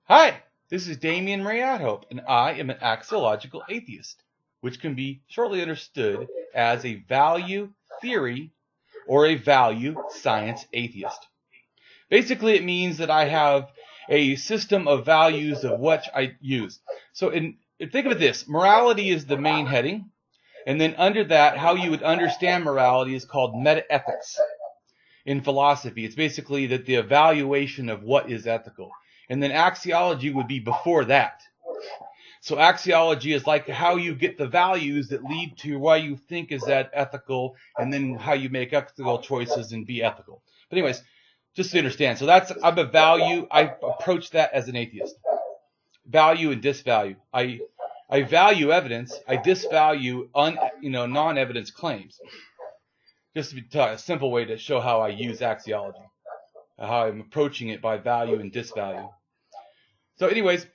Hi, this is Damien AtHope, and I am an axiological atheist, which can be shortly understood as a value theory or a value science atheist. Basically, it means that I have a system of values of which I use. So think of it this, morality is the main heading, and then under that, how you would understand morality is called metaethics. In philosophy, it's basically that the evaluation of what is ethical. And then axiology would be before that. So axiology is like how you get the values that lead to why you think is that ethical, and then how you make ethical choices and be ethical. But anyways, just to understand. So I'm a value. I approach that as an atheist. Value and disvalue. I value evidence. I disvalue non-evidence claims. Just to be a simple way to show how I use axiology, how I'm approaching it by value and disvalue. So anyways,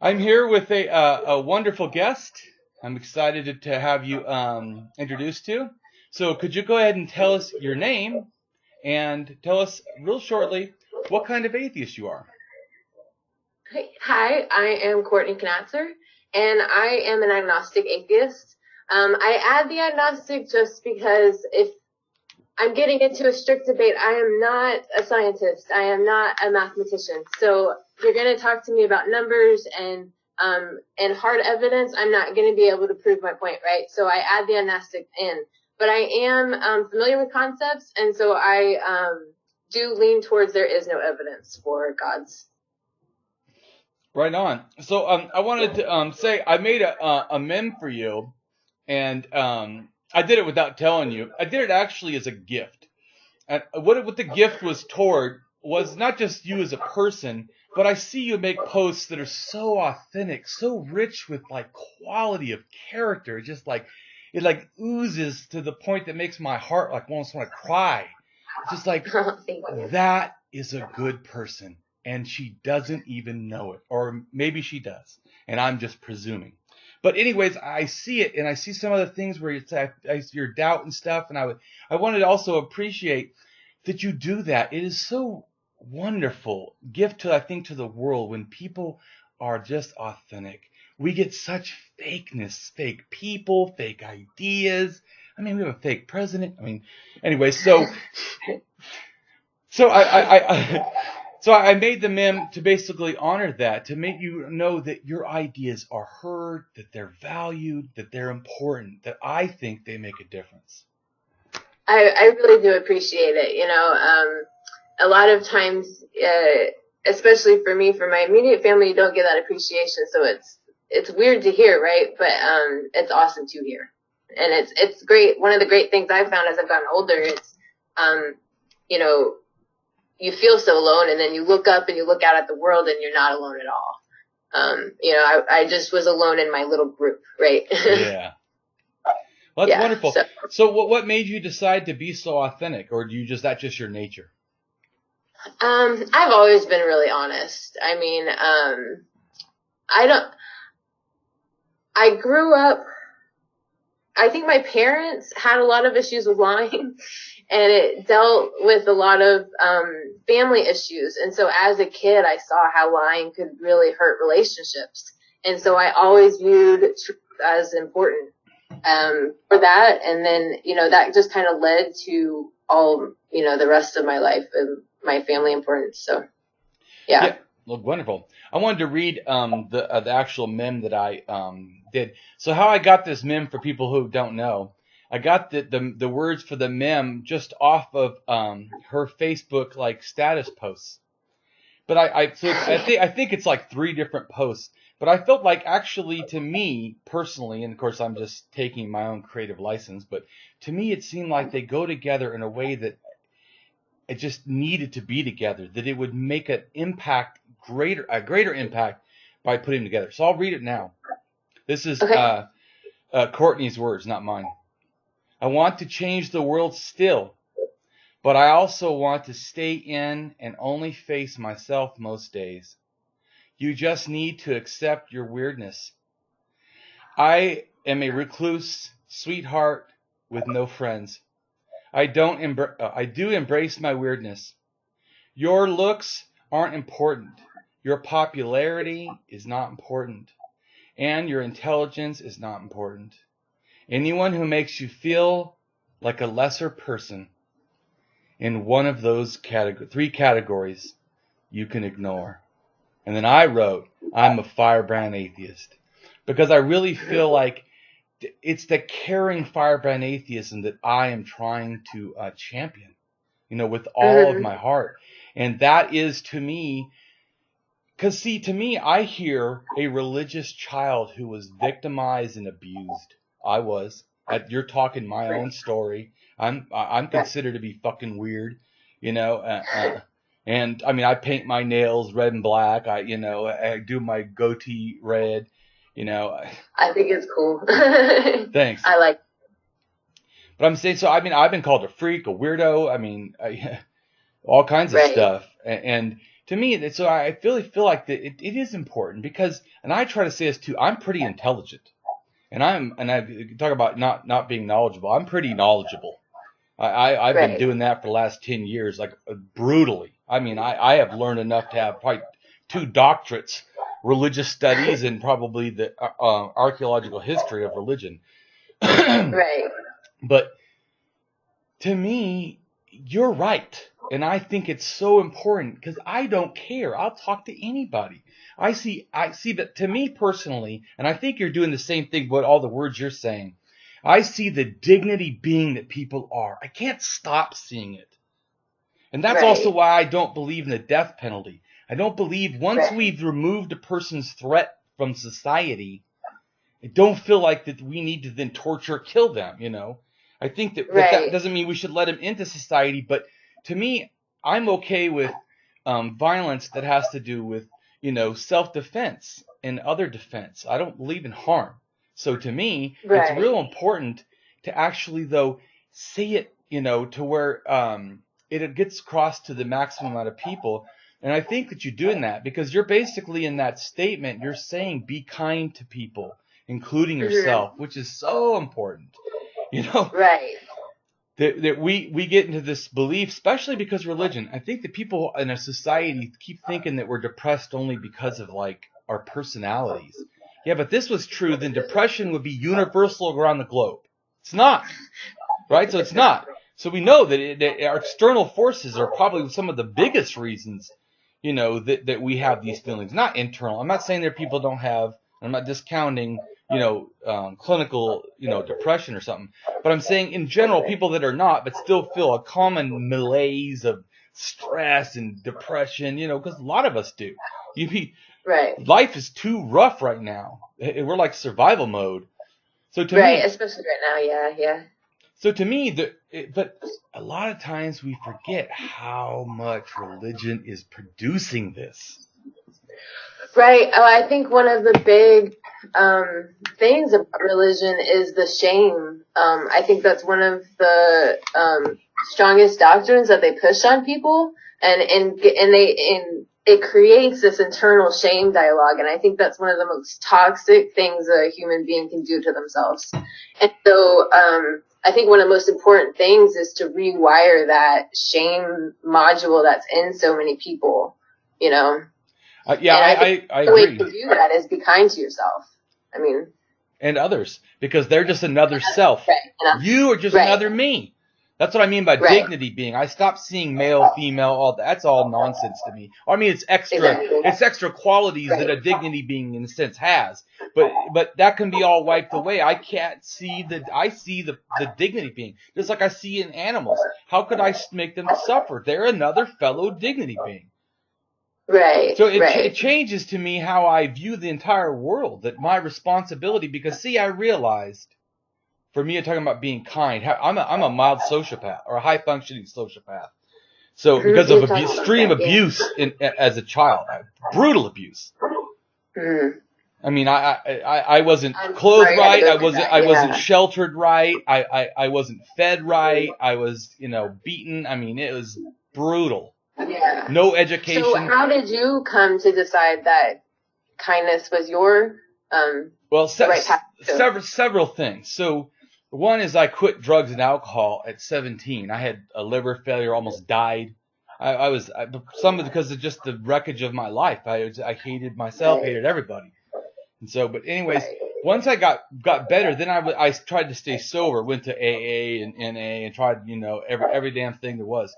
I'm here with a wonderful guest. I'm excited to have you introduced to. So could you go ahead and tell us your name and tell us real shortly what kind of atheist you are? Hi, I am Courtney Connatser, and I am an agnostic atheist. I add the agnostic just because if I'm getting into a strict debate, I am not a scientist. I am not a mathematician. So if you're going to talk to me about numbers and hard evidence, I'm not going to be able to prove my point, right? So I add the agnostic in. But I am familiar with concepts, and so I do lean towards there is no evidence for gods. Right on. So I wanted to say I made a meme for you. And I did it without telling you. I did it actually as a gift. And what the gift was toward was not just you as a person, but I see you make posts that are so authentic, so rich with like quality of character. Just like it like oozes to the point that makes my heart like almost want to cry. It's just like that is a good person, and she doesn't even know it, or maybe she does, and I'm just presuming. But anyways, I see it, and I see some of the things where it's your doubt and stuff, and I wanted to also appreciate that you do that. It is so wonderful gift to, I think, to the world when people are just authentic. We get such fakeness, fake people, fake ideas. I mean, we have a fake president. I mean, anyway, so I made the meme to basically honor that, to make you know that your ideas are heard, that they're valued, that they're important, that I think they make a difference. I really do appreciate it. You know, a lot of times, especially for me, for my immediate family, you don't get that appreciation. So it's weird to hear, right? But it's awesome to hear. And it's great. One of the great things I've found as I've gotten older, it's, you know, you feel so alone, and then you look up and you look out at the world and you're not alone at all. You know, I just was alone in my little group, right? Yeah. Well, that's wonderful. So what made you decide to be so authentic, or that's just your nature? I've always been really honest. I mean, I grew up, I think my parents had a lot of issues with lying, and it dealt with a lot of family issues. And so as a kid, I saw how lying could really hurt relationships. And so I always viewed truth as important for that. And then, you know, that just kind of led to all, you know, the rest of my life and my family importance. So, yeah. Well, wonderful. I wanted to read the actual meme that I did. So how I got this meme, for people who don't know, I got the words for the meme just off of her Facebook like status posts. But I think it's like 3 different posts. But I felt like actually, to me personally, and of course I'm just taking my own creative license, but to me it seemed like they go together in a way that it just needed to be together, that it would make an impact a greater impact by putting them together. So I'll read it now. This is Courtney's words, not mine. I want to change the world still, but I also want to stay in and only face myself most days. You just need to accept your weirdness. I am a recluse sweetheart with no friends. I do embrace my weirdness. Your looks aren't important. your popularity is not important, and your intelligence is not important. Anyone who makes you feel like a lesser person in one of those three categories, you can ignore. And then I wrote, I'm a firebrand atheist, because I really feel like it's the caring firebrand atheism that I am trying to champion, with all of my heart. And that is, to me, because see, to me, I hear a religious child who was victimized and abused. I was. You're talking my own story. I'm considered to be fucking weird, and I mean, I paint my nails red and black. I do my goatee red. I think it's cool. Thanks. I like. But I'm saying, so I mean, I've been called a freak, a weirdo. I mean, all kinds of stuff. And to me, so I really feel like that it is important because, and I try to say this too, I'm pretty intelligent. And I talk about not being knowledgeable. I'm pretty knowledgeable. I've been doing that for the last 10 years, like brutally. I mean, I have learned enough to have probably 2 doctorates, religious studies and probably the archaeological history of religion. Right. But to me, you're right. And I think it's so important because I don't care. I'll talk to anybody. I see that, to me personally, and I think you're doing the same thing with all the words you're saying. I see the dignity being that people are. I can't stop seeing it. And that's also why I don't believe in the death penalty. I don't believe once we've removed a person's threat from society, I don't feel like that we need to then torture or kill them, I think that doesn't mean we should let them into society, but to me, I'm okay with violence that has to do with, self-defense and other defense. I don't believe in harm. So to me, it's real important to actually, though, say it, to where it gets across to the maximum amount of people. And I think that you're doing that because you're basically in that statement, you're saying be kind to people, including yourself, which is so important, That we get into this belief, especially because religion. I think that people in a society keep thinking that we're depressed only because of like our personalities. Yeah, but this was true, then depression would be universal around the globe. It's not, right? So it's not. So we know that our external forces are probably some of the biggest reasons, that we have these feelings. Not internal. I'm not saying that people don't have. I'm not discounting, clinical, depression or something. But I'm saying in general, people that are not, but still feel a common malaise of stress and depression, because a lot of us do. Life is too rough right now. We're like survival mode. So to me, especially right now, yeah. So to me, but a lot of times we forget how much religion is producing this. Right. Oh, I think one of the big things about religion is the shame. I think that's one of the strongest doctrines that they push on people, and it creates this internal shame dialogue. And I think that's one of the most toxic things a human being can do to themselves. And so I think one of the most important things is to rewire that shame module that's in so many people, I agree. The way to do that is be kind to yourself. I mean, and others, because they're just another self. You are just another me. That's what I mean by dignity being. I stopped seeing male, female, all that's all nonsense to me. I mean, it's extra qualities that a dignity being in a sense has. But that can be all wiped away. I can't see I see the dignity being. Just like I see in animals. How could I make them suffer? They're another fellow dignity being. Right. So it changes to me how I view the entire world, that my responsibility, because see, I realized, for me, talking about being kind, I'm a mild sociopath or a high functioning sociopath. So because of extreme abuse as a child, brutal abuse. Mm-hmm. I mean, I wasn't clothed right. I wasn't sheltered right. I wasn't fed right. I was, beaten. I mean, it was brutal. Yeah. No education. So how did you come to decide that kindness was your right path? Several things. So one is I quit drugs and alcohol at 17. I had a liver failure, almost died. some because of just the wreckage of my life. I hated myself, hated everybody. And so, but anyways, once I got better, then I tried to stay sober, went to AA and NA and tried, every damn thing there was.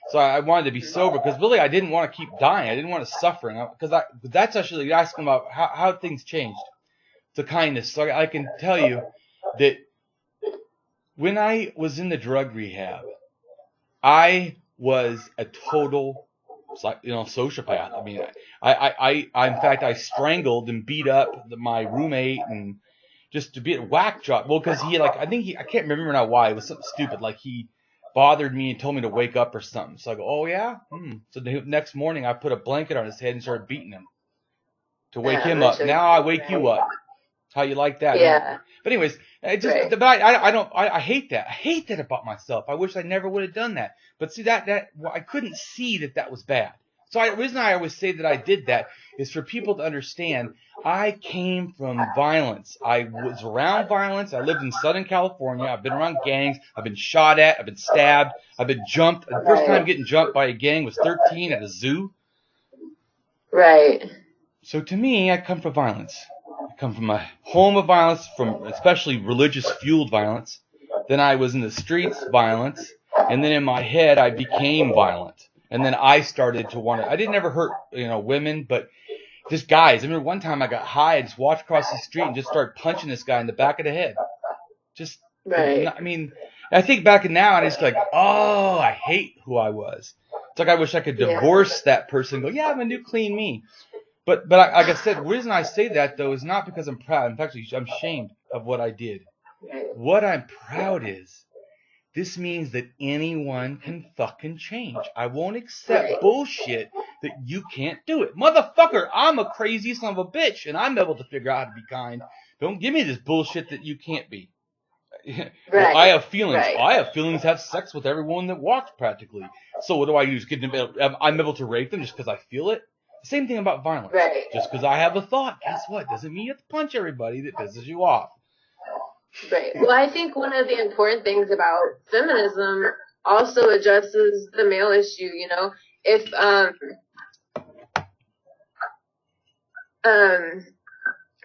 So I wanted to be sober because really I didn't want to keep dying. I didn't want to suffer. Because that's actually asking about how things changed to kindness. So I can tell you that when I was in the drug rehab, I was a total, sociopath. I mean, I in fact, I strangled and beat up my roommate and just to be a whack job. Well, because I can't remember now why. It was something stupid. Like he bothered me and told me to wake up or something. So I go, oh yeah? So the next morning I put a blanket on his head and started beating him to wake him up. Now I wake you up. How you like that? Yeah. But anyways, I hate that. I hate that about myself. I wish I never would have done that. But see I couldn't see that was bad. So the reason I always say that I did that is for people to understand I came from violence. I was around violence. I lived in Southern California. I've been around gangs. I've been shot at. I've been stabbed. I've been jumped. The first time getting jumped by a gang was 13 at a zoo. Right. So to me, I come from violence. I come from a home of violence, from especially religious-fueled violence. Then I was in the streets, violence. And then in my head, I became violent. And then I started to want to, I didn't ever hurt, women, but just guys. I remember one time I got high, I just walked across the street and just started punching this guy in the back of the head. Just, right. I mean, I think back and now and it's like, oh, I hate who I was. It's like I wish I could divorce that person and go, yeah, I'm a new clean me. But like I said, the reason I say that though is not because I'm proud. In fact, I'm ashamed of what I did. Right. What I'm proud is, this means that anyone can fucking change. I won't accept bullshit that you can't do it. Motherfucker, I'm a crazy son of a bitch, and I'm able to figure out how to be kind. Don't give me this bullshit that you can't be. Well, I have feelings. Right. I have feelings, have sex with everyone that walks practically. So what do I use? I'm able to rape them just because I feel it? Same thing about violence. Right. Just because I have a thought, guess what? Doesn't mean you have to punch everybody that pisses you off. Right. Well, I think one of the important things about feminism also addresses the male issue, if,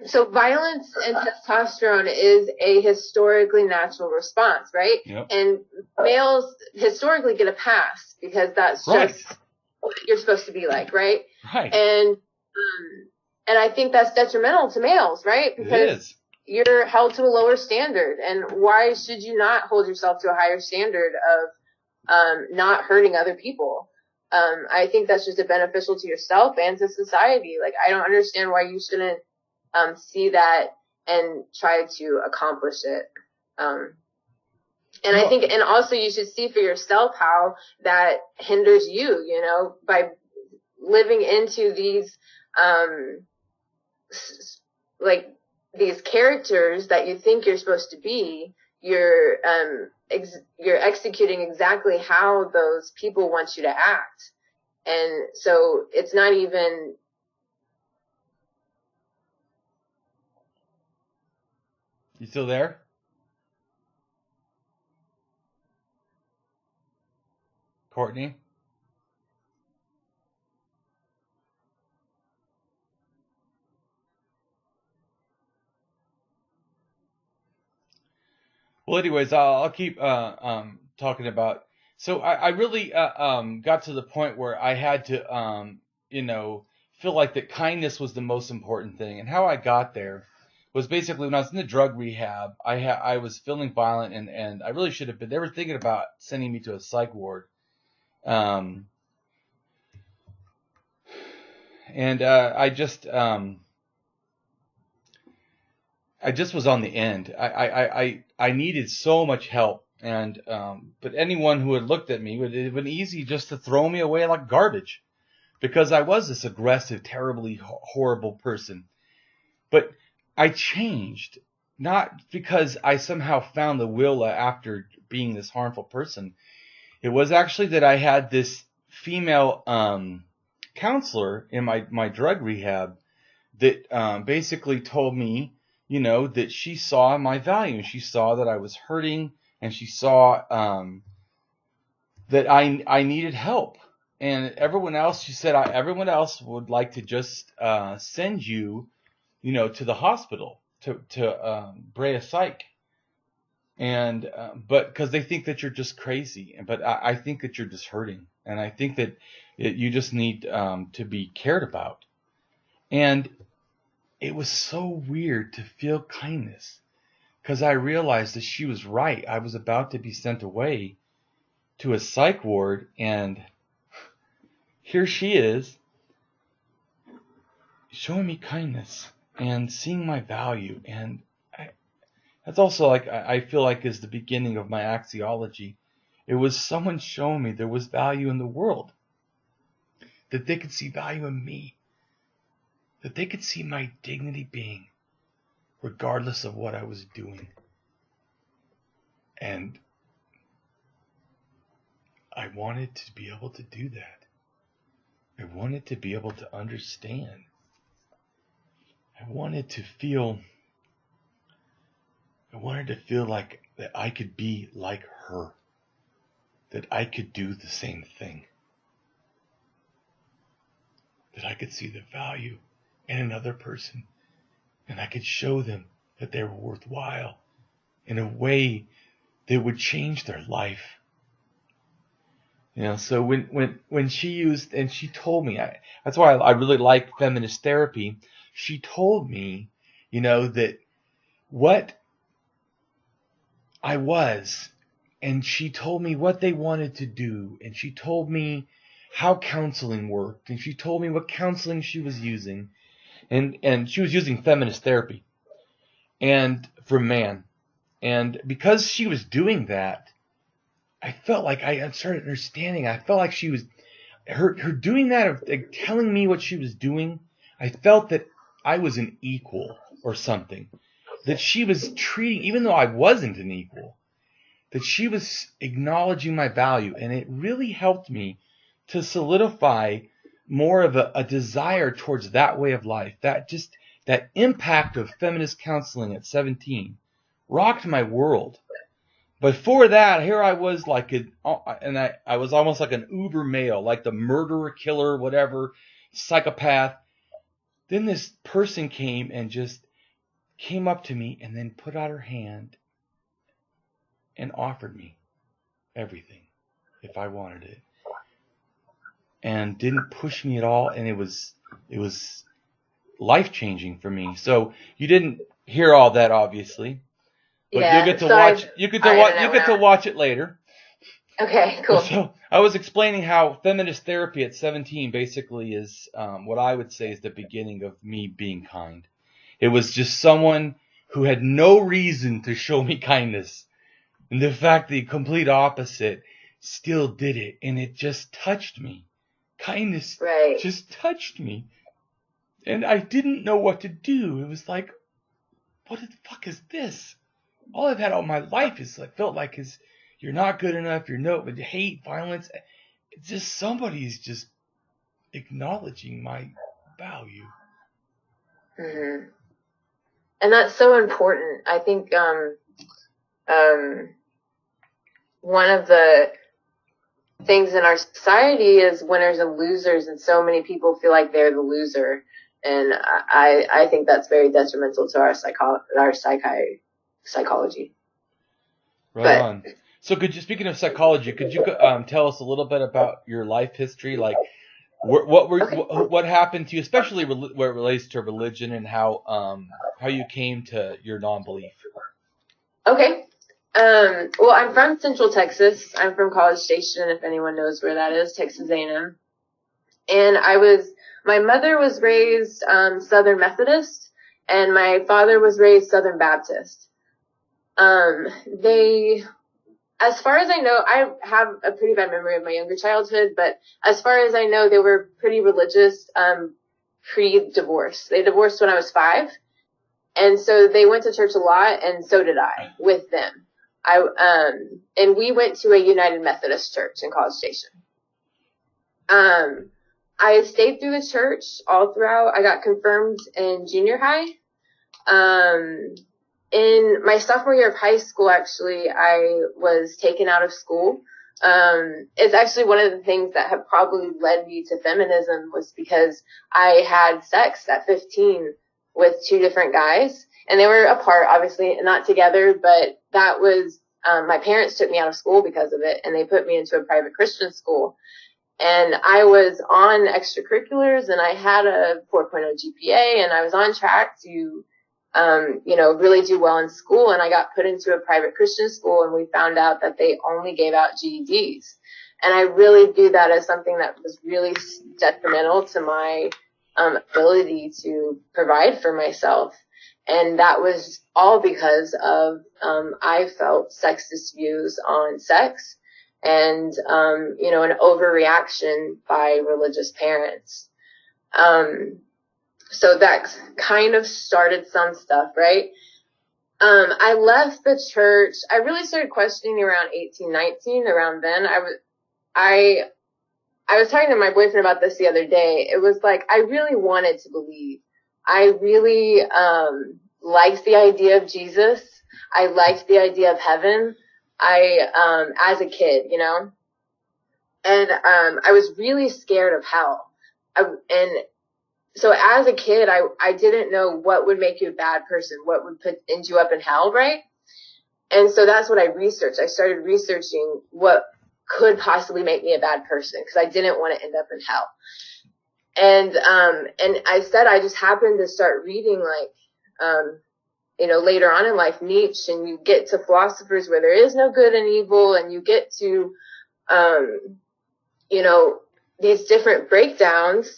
so violence and testosterone is a historically natural response, right? Yep. And males historically get a pass because that's just what you're supposed to be like, right? Right. And I think that's detrimental to males, right? Because it is. You're held to a lower standard, and why should you not hold yourself to a higher standard of not hurting other people? I think that's just beneficial to yourself and to society. Like, I don't understand why you shouldn't see that and try to accomplish it. And I think, and also you should see for yourself how that hinders you, by living into these these characters that you think you're supposed to be, you're executing exactly how those people want you to act. And so it's not even, you still there? Courtney? Well, anyways, I'll keep talking about. So I really got to the point where I had to feel like that kindness was the most important thing, and how I got there was basically when I was in the drug rehab. I was feeling violent, and I really should have been. They were thinking about sending me to a psych ward, and I just was on the end. I needed so much help, and but anyone who had looked at me, it would have been easy just to throw me away like garbage, because I was this aggressive, terribly horrible person. But I changed, not because I somehow found the will after being this harmful person. It was actually that I had this female counselor in my drug rehab that basically told me, that she saw my value, and she saw that I was hurting, and she saw that I needed help. And everyone else, she said, everyone else would like to just send you, to the hospital to Brea Psych. And but because they think that you're just crazy, but I think that you're just hurting, and I think that you just need to be cared about. And it was so weird to feel kindness, because I realized that she was right. I was about to be sent away to a psych ward, and here she is showing me kindness and seeing my value. And that's also, like, I feel like, is the beginning of my axiology. It was someone showing me there was value in the world, that they could see value in me, that they could see my dignity being, regardless of what I was doing. And I wanted to be able to do that. I wanted to be able to understand. I wanted to feel like that I could be like her, that I could do the same thing, that I could see the value in another person, and I could show them that they were worthwhile in a way that would change their life. So when she used, and she told me, that's why I really like feminist therapy. She told me, that what I was, and she told me what they wanted to do, and she told me how counseling worked, and she told me what counseling she was using, and she was using feminist therapy, and for man. And because she was doing that, I felt like I started understanding. I felt like she was, her doing that, of like telling me what she was doing, I felt that I was an equal or something. That she was treating, even though I wasn't an equal, that she was acknowledging my value. And it really helped me to solidify more of a desire towards that way of life. That impact of feminist counseling at 17 rocked my world. Before that, here I was I was almost like an uber male, like the murderer, killer, whatever, psychopath. Then this person came and just came up to me and then put out her hand and offered me everything if I wanted it, and didn't push me at all. And it was life-changing for me. So you didn't hear all that, obviously. But yeah, you get to watch it later. Okay, cool. So I was explaining how feminist therapy at 17 basically is what I would say is the beginning of me being kind. It was just someone who had no reason to show me kindness, and the fact the complete opposite still did it, and it just touched me. Kindness just touched me, and I didn't know what to do. It was like, what the fuck is this? All I've had all my life felt like you're not good enough, but hate, violence. It's just somebody's just acknowledging my value. Mm-hmm. And that's so important. I think one of the things in our society is winners and losers, and so many people feel like they're the loser. And I think that's very detrimental to our psychology. Right on. So speaking of psychology, could you tell us a little bit about your life history? Like, what happened to you, especially where it relates to religion, and how you came to your non-belief? Okay. Well, I'm from Central Texas. I'm from College Station, if anyone knows where that is, Texas A&M. And my mother was raised Southern Methodist, and my father was raised Southern Baptist. As far as I know, I have a pretty bad memory of my younger childhood, but as far as I know, they were pretty religious pre-divorce. They divorced when I was 5, and so they went to church a lot, and so did I with them. And we went to a United Methodist church in College Station. I stayed through the church all throughout. I got confirmed in junior high. In my sophomore year of high school, actually, I was taken out of school it's actually one of the things that have probably led me to feminism, was because I had sex at 15 with 2 different guys, and they were apart, obviously, not together, but that was, my parents took me out of school because of it, and they put me into a private Christian school. And I was on extracurriculars, and I had a 4.0 GPA, and I was on track to, really do well in school. And I got put into a private Christian school, and we found out that they only gave out GEDs. And I really view that as something that was really detrimental to my ability to provide for myself. And that was all because of, I felt sexist views on sex and, an overreaction by religious parents. So that kind of started some stuff, right? I left the church. I really started questioning around 18, 19. Around then, I was talking to my boyfriend about this the other day. It was like, I really wanted to believe. I really, liked the idea of Jesus. I liked the idea of heaven. As a kid, and, I was really scared of hell. So as a kid, I didn't know what would make you a bad person, what would end you up in hell, right? And so that's what I researched. I started researching what could possibly make me a bad person, because I didn't want to end up in hell. And I said I just happened to start reading, later on in life, Nietzsche, and you get to philosophers where there is no good and evil, and you get to, these different breakdowns.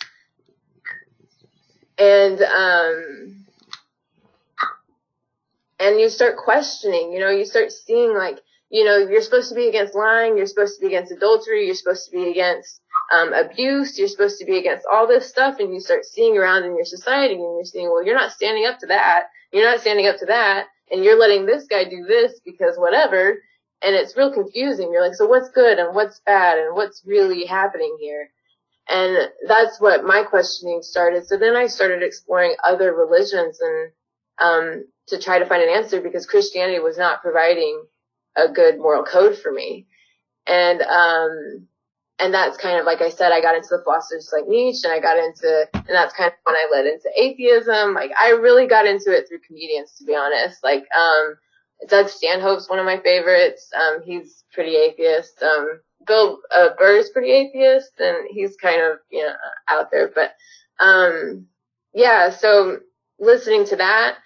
And you start questioning, you start seeing you're supposed to be against lying, you're supposed to be against adultery, you're supposed to be against, abuse, you're supposed to be against all this stuff, and you start seeing around in your society, and you're seeing, well, you're not standing up to that, you're not standing up to that, and you're letting this guy do this because whatever, and it's real confusing. You're like, so what's good and what's bad and what's really happening here? And that's what my questioning started. So then I started exploring other religions and to try to find an answer, because Christianity was not providing a good moral code for me. And that's kind of, like I said, I got into the philosophers like Nietzsche, and and that's kind of when I led into atheism. I really got into it through comedians, to be honest. Doug Stanhope's one of my favorites. He's pretty atheist. Bill Burr's pretty atheist, and he's kind of, out there. But, so listening to that,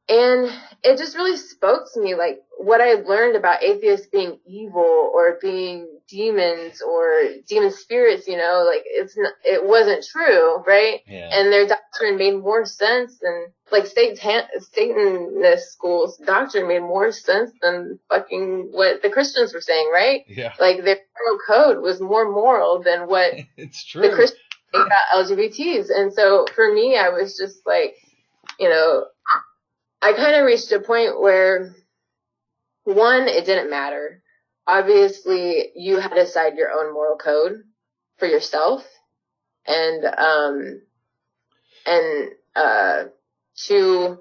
and it just really spoke to me, what I learned about atheists being evil or being demons or demon spirits, it wasn't true, right? Yeah. And their doctrine made more sense than, Satanist school's doctrine made more sense than fucking what the Christians were saying, right? Yeah. Their moral code was more moral than what it's true. The Christians think about LGBTs. And so for me, I was just I kind of reached a point where, one, it didn't matter. Obviously, you had to decide your own moral code for yourself. And two,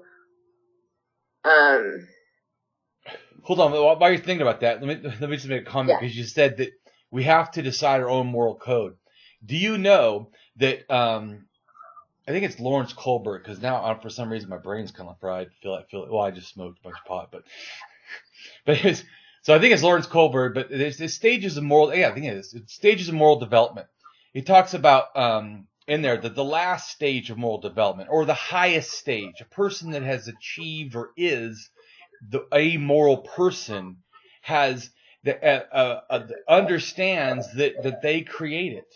hold on, while you're thinking about that, let me just make a comment, because you said that we have to decide our own moral code. Do you know that, I think it's Lawrence Kohlberg, because now for some reason my brain's kind of fried. I just smoked a bunch of pot, so I think it's Lawrence Kohlberg, but there's stages of moral, I think it is. It's stages of moral development. He talks about, in there, that the last stage of moral development, or the highest stage, a person that has achieved or is a moral person, has understands that they create it,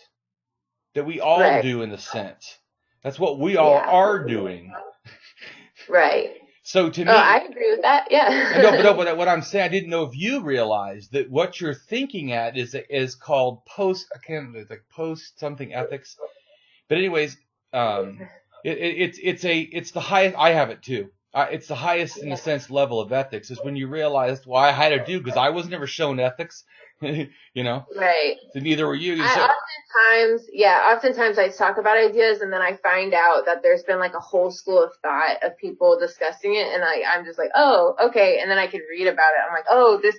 that we all do in a sense. That's what we all are doing. Right. So to me, I agree with that. Yeah. But what I'm saying, I didn't know if you realized that what you're thinking at is called post something ethics. But anyways, it's the highest. I have it too. It's the highest in a sense level of ethics, is when you realize, well, I had to do, because I was never shown ethics. You know? Right. So neither were you. Oftentimes I talk about ideas and then I find out that there's been like a whole school of thought of people discussing it, and I'm just like, oh, okay, and then I can read about it. I'm like, oh, they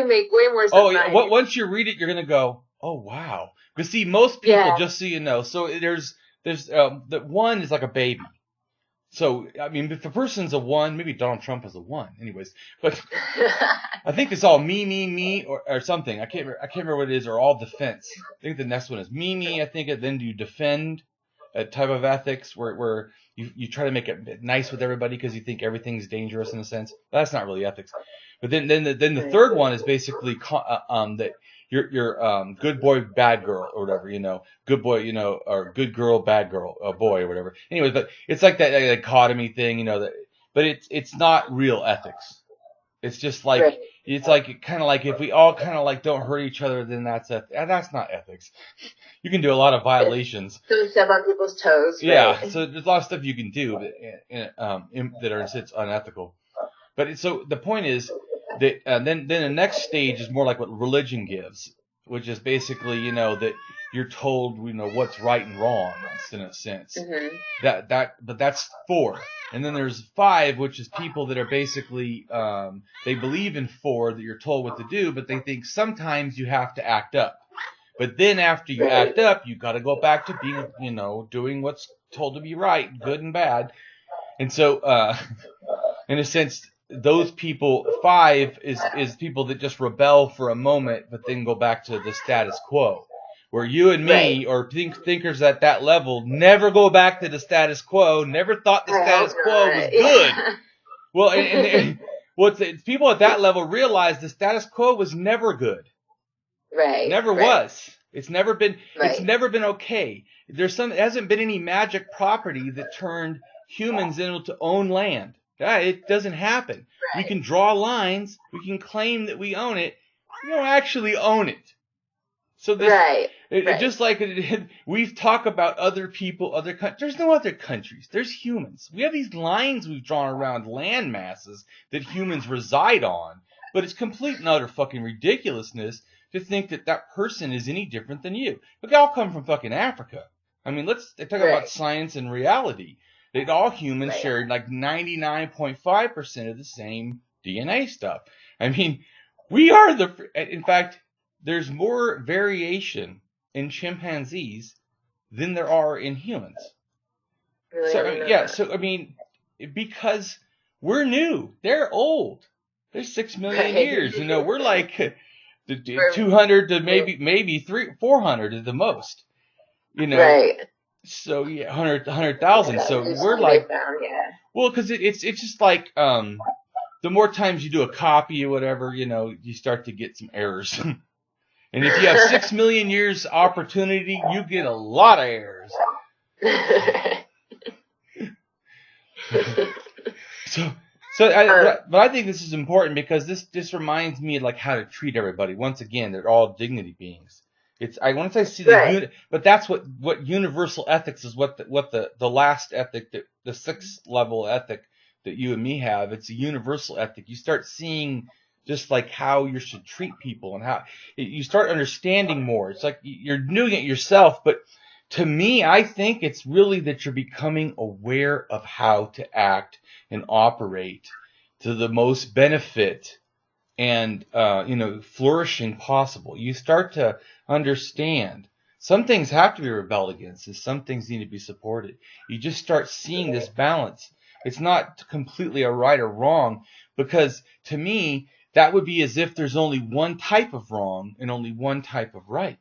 make way more sense. Oh, once you read it, you're gonna go, oh wow. Because see, most people, just so you know, so there's the one is like a baby. So, I mean, if a person's a one, maybe Donald Trump is a one. Anyways, but I think it's all me, or something. I can't remember what it is, or all defense. I think the next one is me. I think, and then you defend a type of ethics where you try to make it nice with everybody because you think everything's dangerous in a sense. That's not really ethics. But then the third one is basically that you're good boy, bad girl, or whatever, you know, good boy, you know, or good girl, bad girl, boy, or whatever. Anyways, but it's like that dichotomy thing, you know, that, but it's not real ethics. It's just like, it's like kind of like if we all kind of like don't hurt each other, then that's not ethics. You can do a lot of violations. Don't step on people's toes. Yeah, right? so there's a lot of stuff you can do that are unethical. But so the point is that then the next stage is more like what religion gives, which is basically, you know, that you're told, you know, what's right and wrong in a sense. Mm-hmm. But that's 4. And then there's 5, which is people that are basically they believe in 4, that you're told what to do, but they think sometimes you have to act up. But then after you act up, you got to go back to being, you know, doing what's told to be right, good and bad. And so in a sense, those people, 5 is people that just rebel for a moment, but then go back to the status quo. Where you and me, or thinkers at that level, never go back to the status quo, never thought the status quo was good. Well, and people at that level realize the status quo was never good. Right. Never was. It's never been. It's never been okay. There hasn't been any magic property that turned humans into own land. It doesn't happen. We can draw lines. We can claim that we own it. We don't actually own it. So this, just like we've talked about other people, other countries. There's no other countries. There's humans. We have these lines we've drawn around land masses that humans reside on. But it's complete and utter fucking ridiculousness to think that that person is any different than you. Look, they all come from fucking Africa. I mean, let's talk about science and reality. That all humans share like 99.5% of the same DNA stuff. I mean, we are in fact, there's more variation in chimpanzees than there are in humans. Really? So I mean, because we're new, they're old. They're 6 million years. You know, we're like 200 to maybe 400 at the most. You know. Right. So 100,000. So we're like, well, because it's just like the more times you do a copy or whatever, you know, you start to get some errors. And if you have 6 million years opportunity, you get a lot of errors. But I think this is important because this reminds me of like how to treat everybody. Once again, they're all dignity beings. I want to say but that's what universal ethics is. What the last ethic, the 6th level ethic that you and me have. It's a universal ethic. You start seeing just like how you should treat people and how you start understanding more. It's like you're doing it yourself, but to me, I think it's really that you're becoming aware of how to act and operate to the most benefit and flourishing possible. You start to understand some things have to be rebelled against and some things need to be supported. You just start seeing this balance. It's not completely a right or wrong, because to me, that would be as if there's only one type of wrong and only one type of right.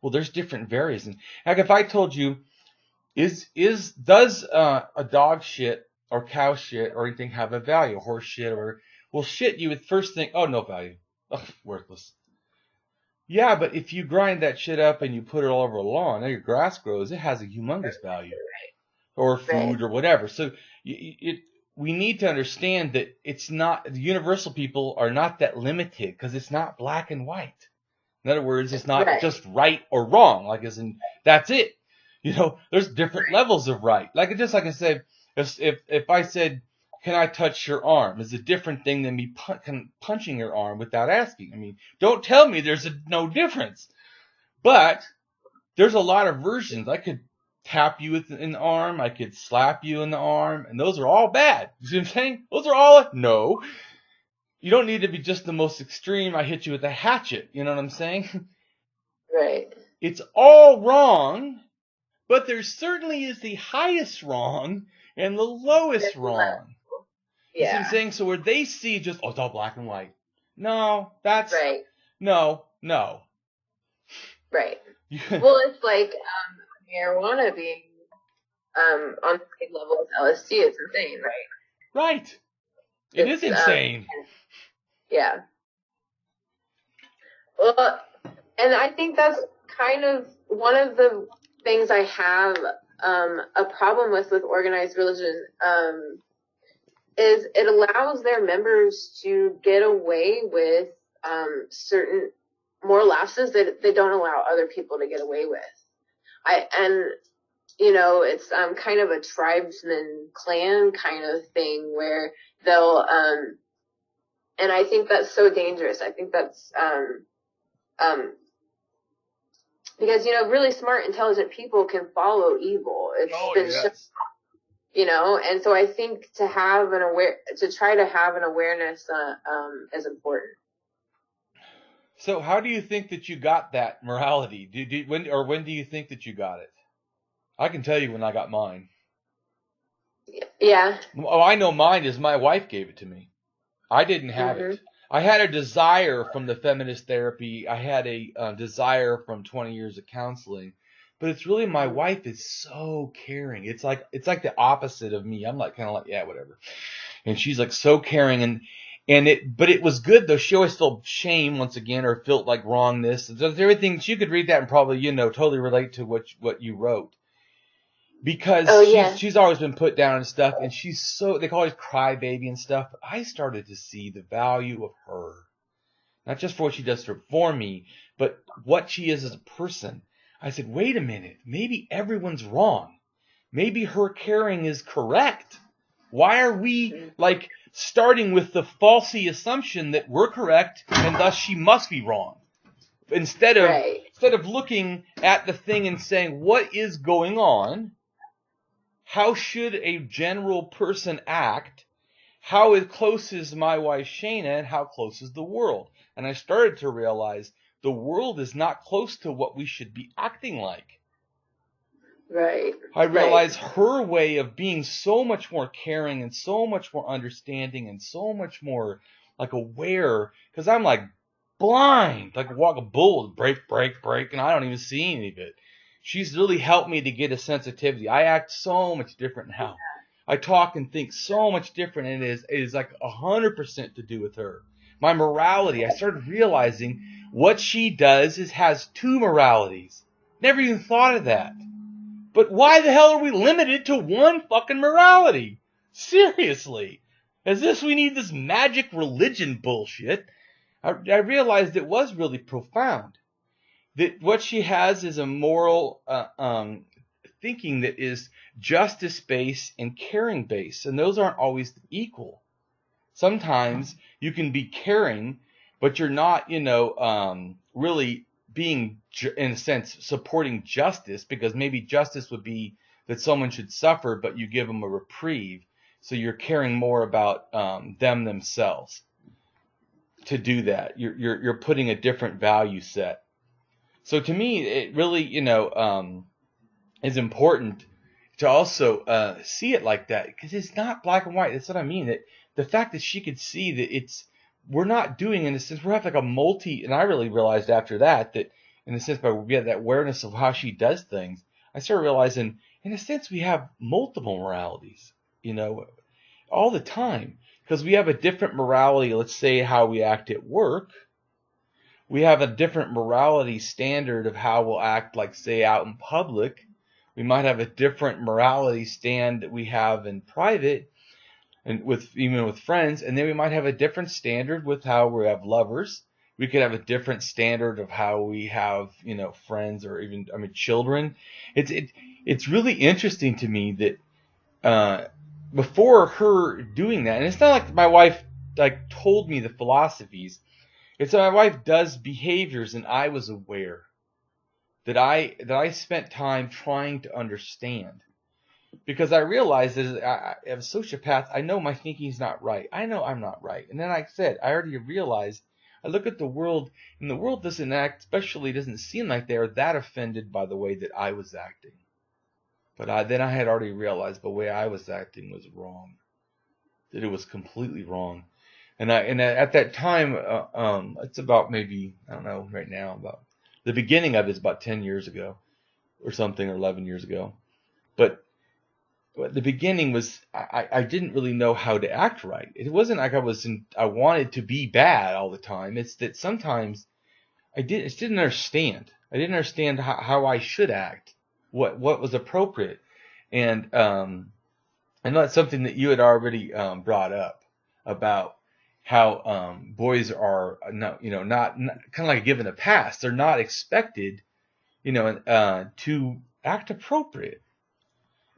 Well, there's different variations. Like if I told you, does a dog shit or cow shit or anything have a value? Horse shit or, well, shit, you would first think, oh, no value. Ugh, worthless. Yeah, but if you grind that shit up and you put it all over a lawn, now your grass grows, it has a humongous value. Or food or whatever. So we need to understand that it's not, the universal people are not that limited because it's not black and white. In other words, it's not just right or wrong, like as in, that's it. You know, there's different levels of right. Like I said, if I said can I touch your arm? Is a different thing than me punching your arm without asking. I mean, don't tell me there's no difference. But there's a lot of versions. I could tap you in the arm. I could slap you in the arm. And those are all bad. You see what I'm saying? Those are all, no. You don't need to be just the most extreme. I hit you with a hatchet. You know what I'm saying? Right. It's all wrong, but there certainly is the highest wrong and the lowest wrong. Yeah. You see what I'm saying? So where they see just, oh, it's all black and white. No, that's, right. No. Right. Well, it's like marijuana being on the same level as LSD. It's insane, right? Right. It is insane. Yeah. Well, and I think that's kind of one of the things I have a problem with organized religion, is it allows their members to get away with certain moral lapses that they don't allow other people to get away with. It's kind of a tribesman clan kind of thing where they'll and I think that's so dangerous. I think that's because really smart, intelligent people can follow evil. It's and so I think to try to have an awareness is important. So how do you think that you got that morality? When do you think that you got it? I can tell you when I got mine. Yeah. Oh, I know mine is my wife gave it to me. I didn't have it. I had a desire from the feminist therapy. I had a desire from 20 years of counseling. But it's really my wife is so caring. It's like the opposite of me. I'm like kind of like, yeah, whatever. And she's like so caring but it was good though. She always felt shame once again or felt like wrongness. There's everything. She could read that and probably, totally relate to what you wrote. Because she's always been put down and stuff, and she's they call her crybaby and stuff. But I started to see the value of her. Not just for what she does for me, but what she is as a person. I said, wait a minute, maybe everyone's wrong. Maybe her caring is correct. Why are we starting with the falsy assumption that we're correct and thus she must be wrong? Instead of looking at the thing and saying, what is going on? How should a general person act? How close is my wife Shayna and how close is the world? And I started to realize the world is not close to what we should be acting like. Right. I realized her way of being so much more caring and so much more understanding and so much more aware, because I'm blind, walk a bull, break, and I don't even see any of it. She's really helped me to get a sensitivity. I act so much different now. I talk and think so much different, and it is 100% to do with her. My morality, I started realizing what she does has two moralities. Never even thought of that. But why the hell are we limited to one fucking morality? Seriously. As if we need this magic religion bullshit. I realized it was really profound. That what she has is a moral thinking that is justice-based and caring-based. And those aren't always equal. Sometimes you can be caring, but you're not, really being, in a sense, supporting justice, because maybe justice would be that someone should suffer, but you give them a reprieve. So you're caring more about them themselves. To do that, you're putting a different value set. So to me, it really, is important to also see it like that, because it's not black and white. That's what I mean. That the fact that she could see that we're not doing, in a sense, we're having and I really realized after that in a sense, we have that awareness of how she does things. I started realizing, in a sense, we have multiple moralities, all the time. Because we have a different morality, let's say, how we act at work. We have a different morality standard of how we'll act, say, out in public. We might have a different morality stand that we have in private, and even with friends. And then we might have a different standard with how we have lovers. We could have a different standard of how we have, friends or even, children. It's really interesting to me that before her doing that, and it's not like my wife like told me the philosophies. It's that my wife does behaviors, and I was aware that I spent time trying to understand, because I realized that as a sociopath, I know my thinking's not right. I know I'm not right, and then like I said, I already realized. I look at the world, and the world doesn't act, especially doesn't seem like they're that offended by the way that I was acting. But then I had already realized the way I was acting was wrong, that it was completely wrong. And at that time, it's about maybe, I don't know right now, about the beginning of it is about 10 years ago or something, or 11 years ago. But the beginning was, I didn't really know how to act right. It wasn't like I wanted to be bad all the time. It's that sometimes I just didn't understand. I didn't understand how I should act, what was appropriate. And that's something that you had already brought up about how boys are not kind of like given a pass. They're not expected, to act appropriate.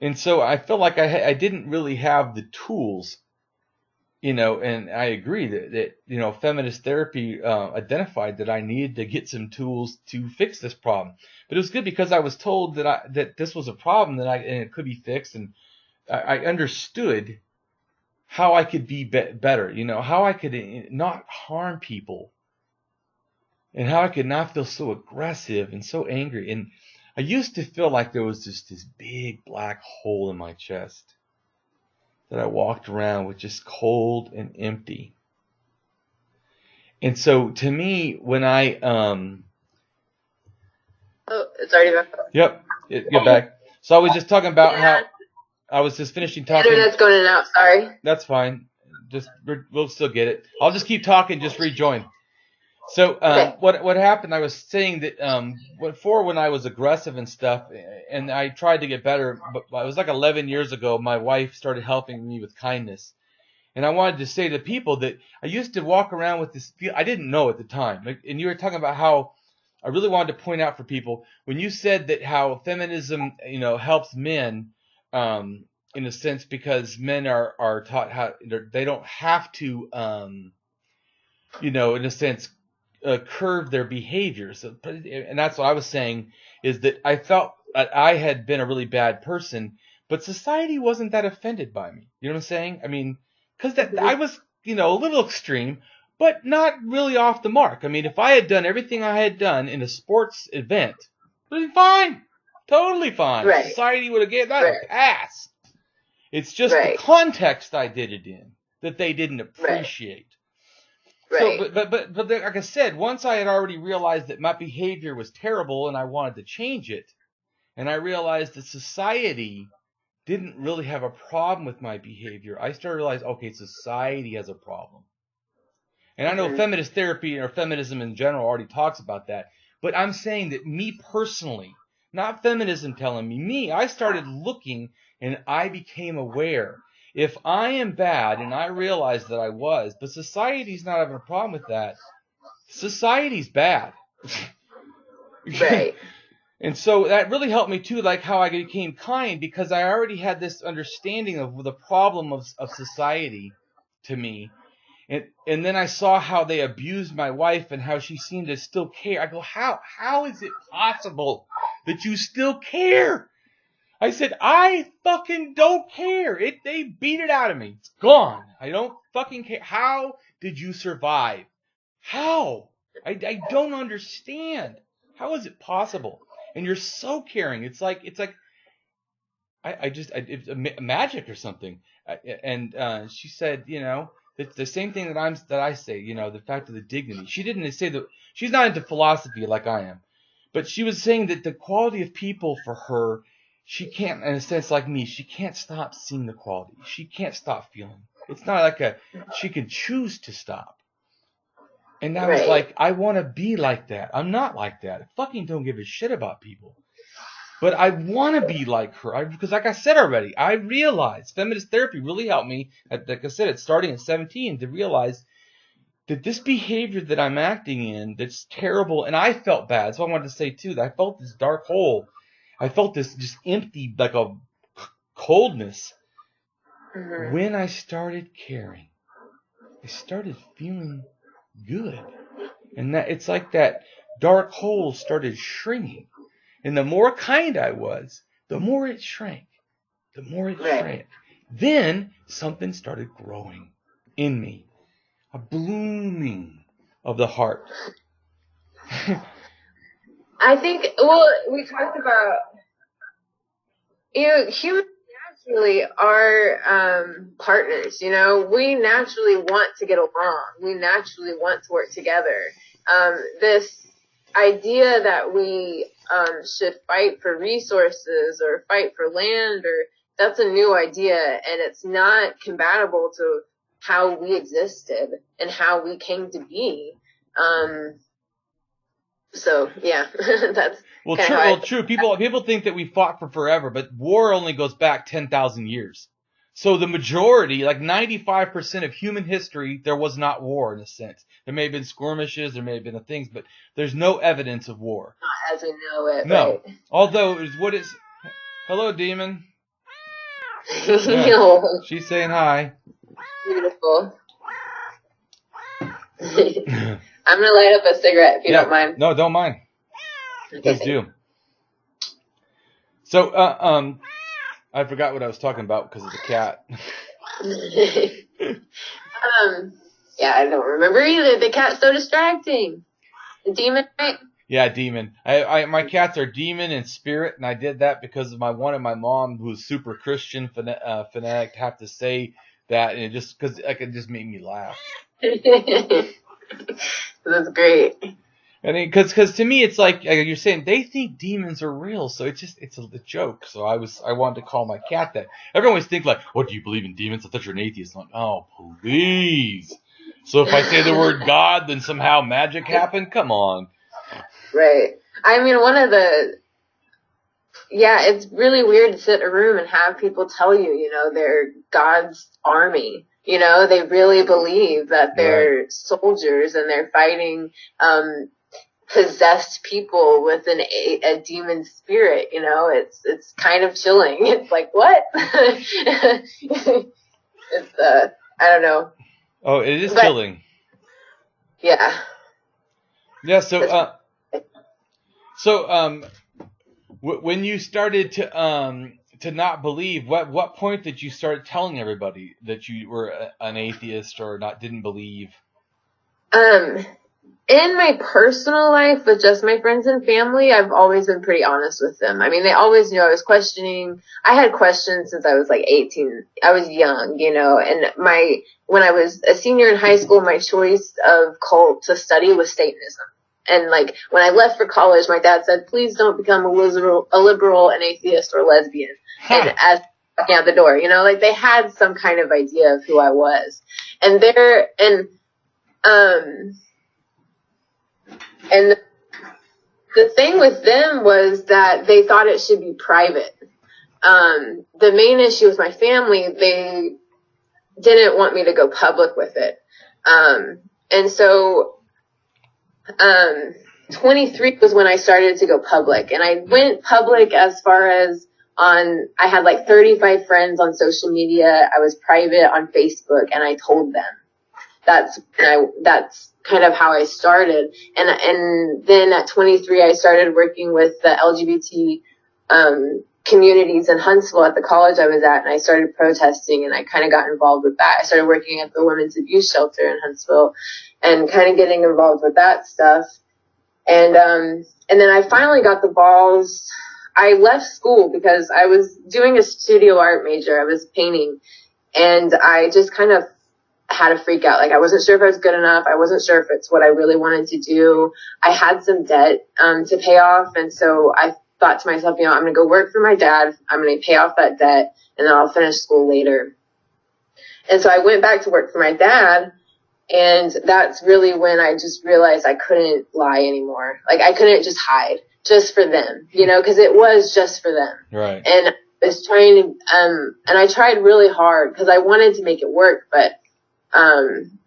And so I felt like I didn't really have the tools, and I agree that feminist therapy identified that I needed to get some tools to fix this problem. But it was good because I was told that this was a problem and it could be fixed, and I understood how I could be better, how I could not harm people, and how I could not feel so aggressive and so angry. And I used to feel like there was just this big black hole in my chest that I walked around with, just cold and empty. And so to me, when I oh, it's already back. Yep, get back. So I was just talking about how I was just finishing talking. Internet's going in and out. Sorry. That's fine. We'll still get it. I'll just keep talking. Just rejoin. So Okay. What happened? I was saying that when I was aggressive and stuff, and I tried to get better, but it was like 11 years ago. My wife started helping me with kindness, and I wanted to say to people that I used to walk around with this feel. I didn't know at the time, and you were talking about how I really wanted to point out for people when you said that how feminism helps men in a sense, because men are taught how they don't have to in a sense curb their behaviors. And that's what I was saying, is that I felt that I had been a really bad person, but society wasn't that offended by me. You know what I'm saying? I mean, because I was a little extreme, but not really off the mark. I mean, if I had done everything I had done in a sports event, it would have been fine. Totally fine. Right. Society would have given that a pass. It's just Right. the context I did it in that they didn't appreciate. Right. So, but like I said, once I had already realized that my behavior was terrible and I wanted to change it, and I realized that society didn't really have a problem with my behavior, I started to realize, okay, society has a problem. And I know feminist therapy or feminism in general already talks about that, but I'm saying that me personally, not feminism telling me, I started looking and I became aware. If I am bad, and I realized that I was, but society's not having a problem with that, society's bad. Right. And so that really helped me too, like how I became kind, because I already had this understanding of the problem of society to me. And then I saw how they abused my wife and how she seemed to still care. I go, how is it possible that you still care? I said, I fucking don't care. They beat it out of me. It's gone. I don't fucking care. How did you survive? How? I don't understand. How is it possible? And you're so caring. It's like it's magic or something. And she said, it's the same thing that I say, the fact of the dignity. She didn't say that she's not into philosophy like I am, but she was saying that the quality of people for her, she can't, in a sense like me, she can't stop seeing the quality. She can't stop feeling. It's not like she can choose to stop. And I was like, I want to be like that. I'm not like that. I fucking don't give a shit about people. But I want to be like her. Because like I said already, I realized feminist therapy really helped me, like I said, it's starting at 17, to realize that this behavior that I'm acting in, that's terrible, and I felt bad. So I wanted to say too, that I felt this dark hole. I felt this just empty, like a coldness. when I started caring, I started feeling good. And that it's like that dark hole started shrinking. And the more kind I was, the more it shrank. The more it shrank. Then something started growing in me. A blooming of the heart. I think, well, we talked about, humans naturally are partners, we naturally want to get along. We naturally want to work together. This idea that we should fight for resources or fight for land, that's a new idea, and it's not compatible to how we existed and how we came to be. So yeah, that's true. People think that we fought for forever, but war only goes back 10,000 years. So the majority, like 95% of human history, there was not war in a sense. There may have been skirmishes, there may have been things, but there's no evidence of war. Not as we know it. No. Right. Although, hello, Demon. Yeah. She's saying hi. Beautiful. I'm going to light up a cigarette if you don't mind. No, don't mind. Please do. So, I forgot what I was talking about because of the cat. Yeah, I don't remember either. The cat's so distracting. The demon, right? Yeah, demon. My cats are demon and spirit, and I did that because of my mom, who's super Christian fanatic, have to say that, and it just made me laugh. That's great. I mean, because to me, it's like you're saying, they think demons are real, so it's a joke. So I wanted to call my cat that. Everyone always think like, "What, do you believe in demons? I thought you're an atheist." I'm like, oh, please. So if I say the word God, then somehow magic happened? Come on. Right. I mean, it's really weird to sit in a room and have people tell you, they're God's army. They really believe that they're soldiers and they're fighting possessed people with a demon spirit. It's kind of chilling. It's like, what? It's I don't know. Oh, it is chilling. Yeah. Yeah. So when you started to not believe, what point did you start telling everybody that you were an atheist or didn't believe? In my personal life with just my friends and family, I've always been pretty honest with them. I mean, they always knew I was questioning. I had questions since I was like 18. I was young, and when I was a senior in high school, my choice of cult to study was Satanism. And like when I left for college, my dad said, "Please don't become a liberal, an atheist, or lesbian." And as walking out the door, they had some kind of idea of who I was. And the thing with them was that they thought it should be private. The main issue with my family, they didn't want me to go public with it. And so 23 was when I started to go public, and I went public as far as I had like 35 friends on social media. I was private on Facebook, and I told them. That's kind of how I started. And then at 23, I started working with the LGBT, communities in Huntsville at the college I was at, and I started protesting, and I kind of got involved with that. I started working at the women's abuse shelter in Huntsville and kind of getting involved with that stuff. And then I finally got the balls. I left school because I was doing a studio art major. I was painting, and I just kind of had a freak out. Like, I wasn't sure if I was good enough. I wasn't sure if it's what I really wanted to do. I had some debt to pay off, and so I thought to myself, I'm going to go work for my dad. I'm going to pay off that debt, and then I'll finish school later. And so I went back to work for my dad, and that's really when I just realized I couldn't lie anymore. Like, I couldn't just hide just for them, because it was just for them. Right. And I was trying to, and I tried really hard because I wanted to make it work, but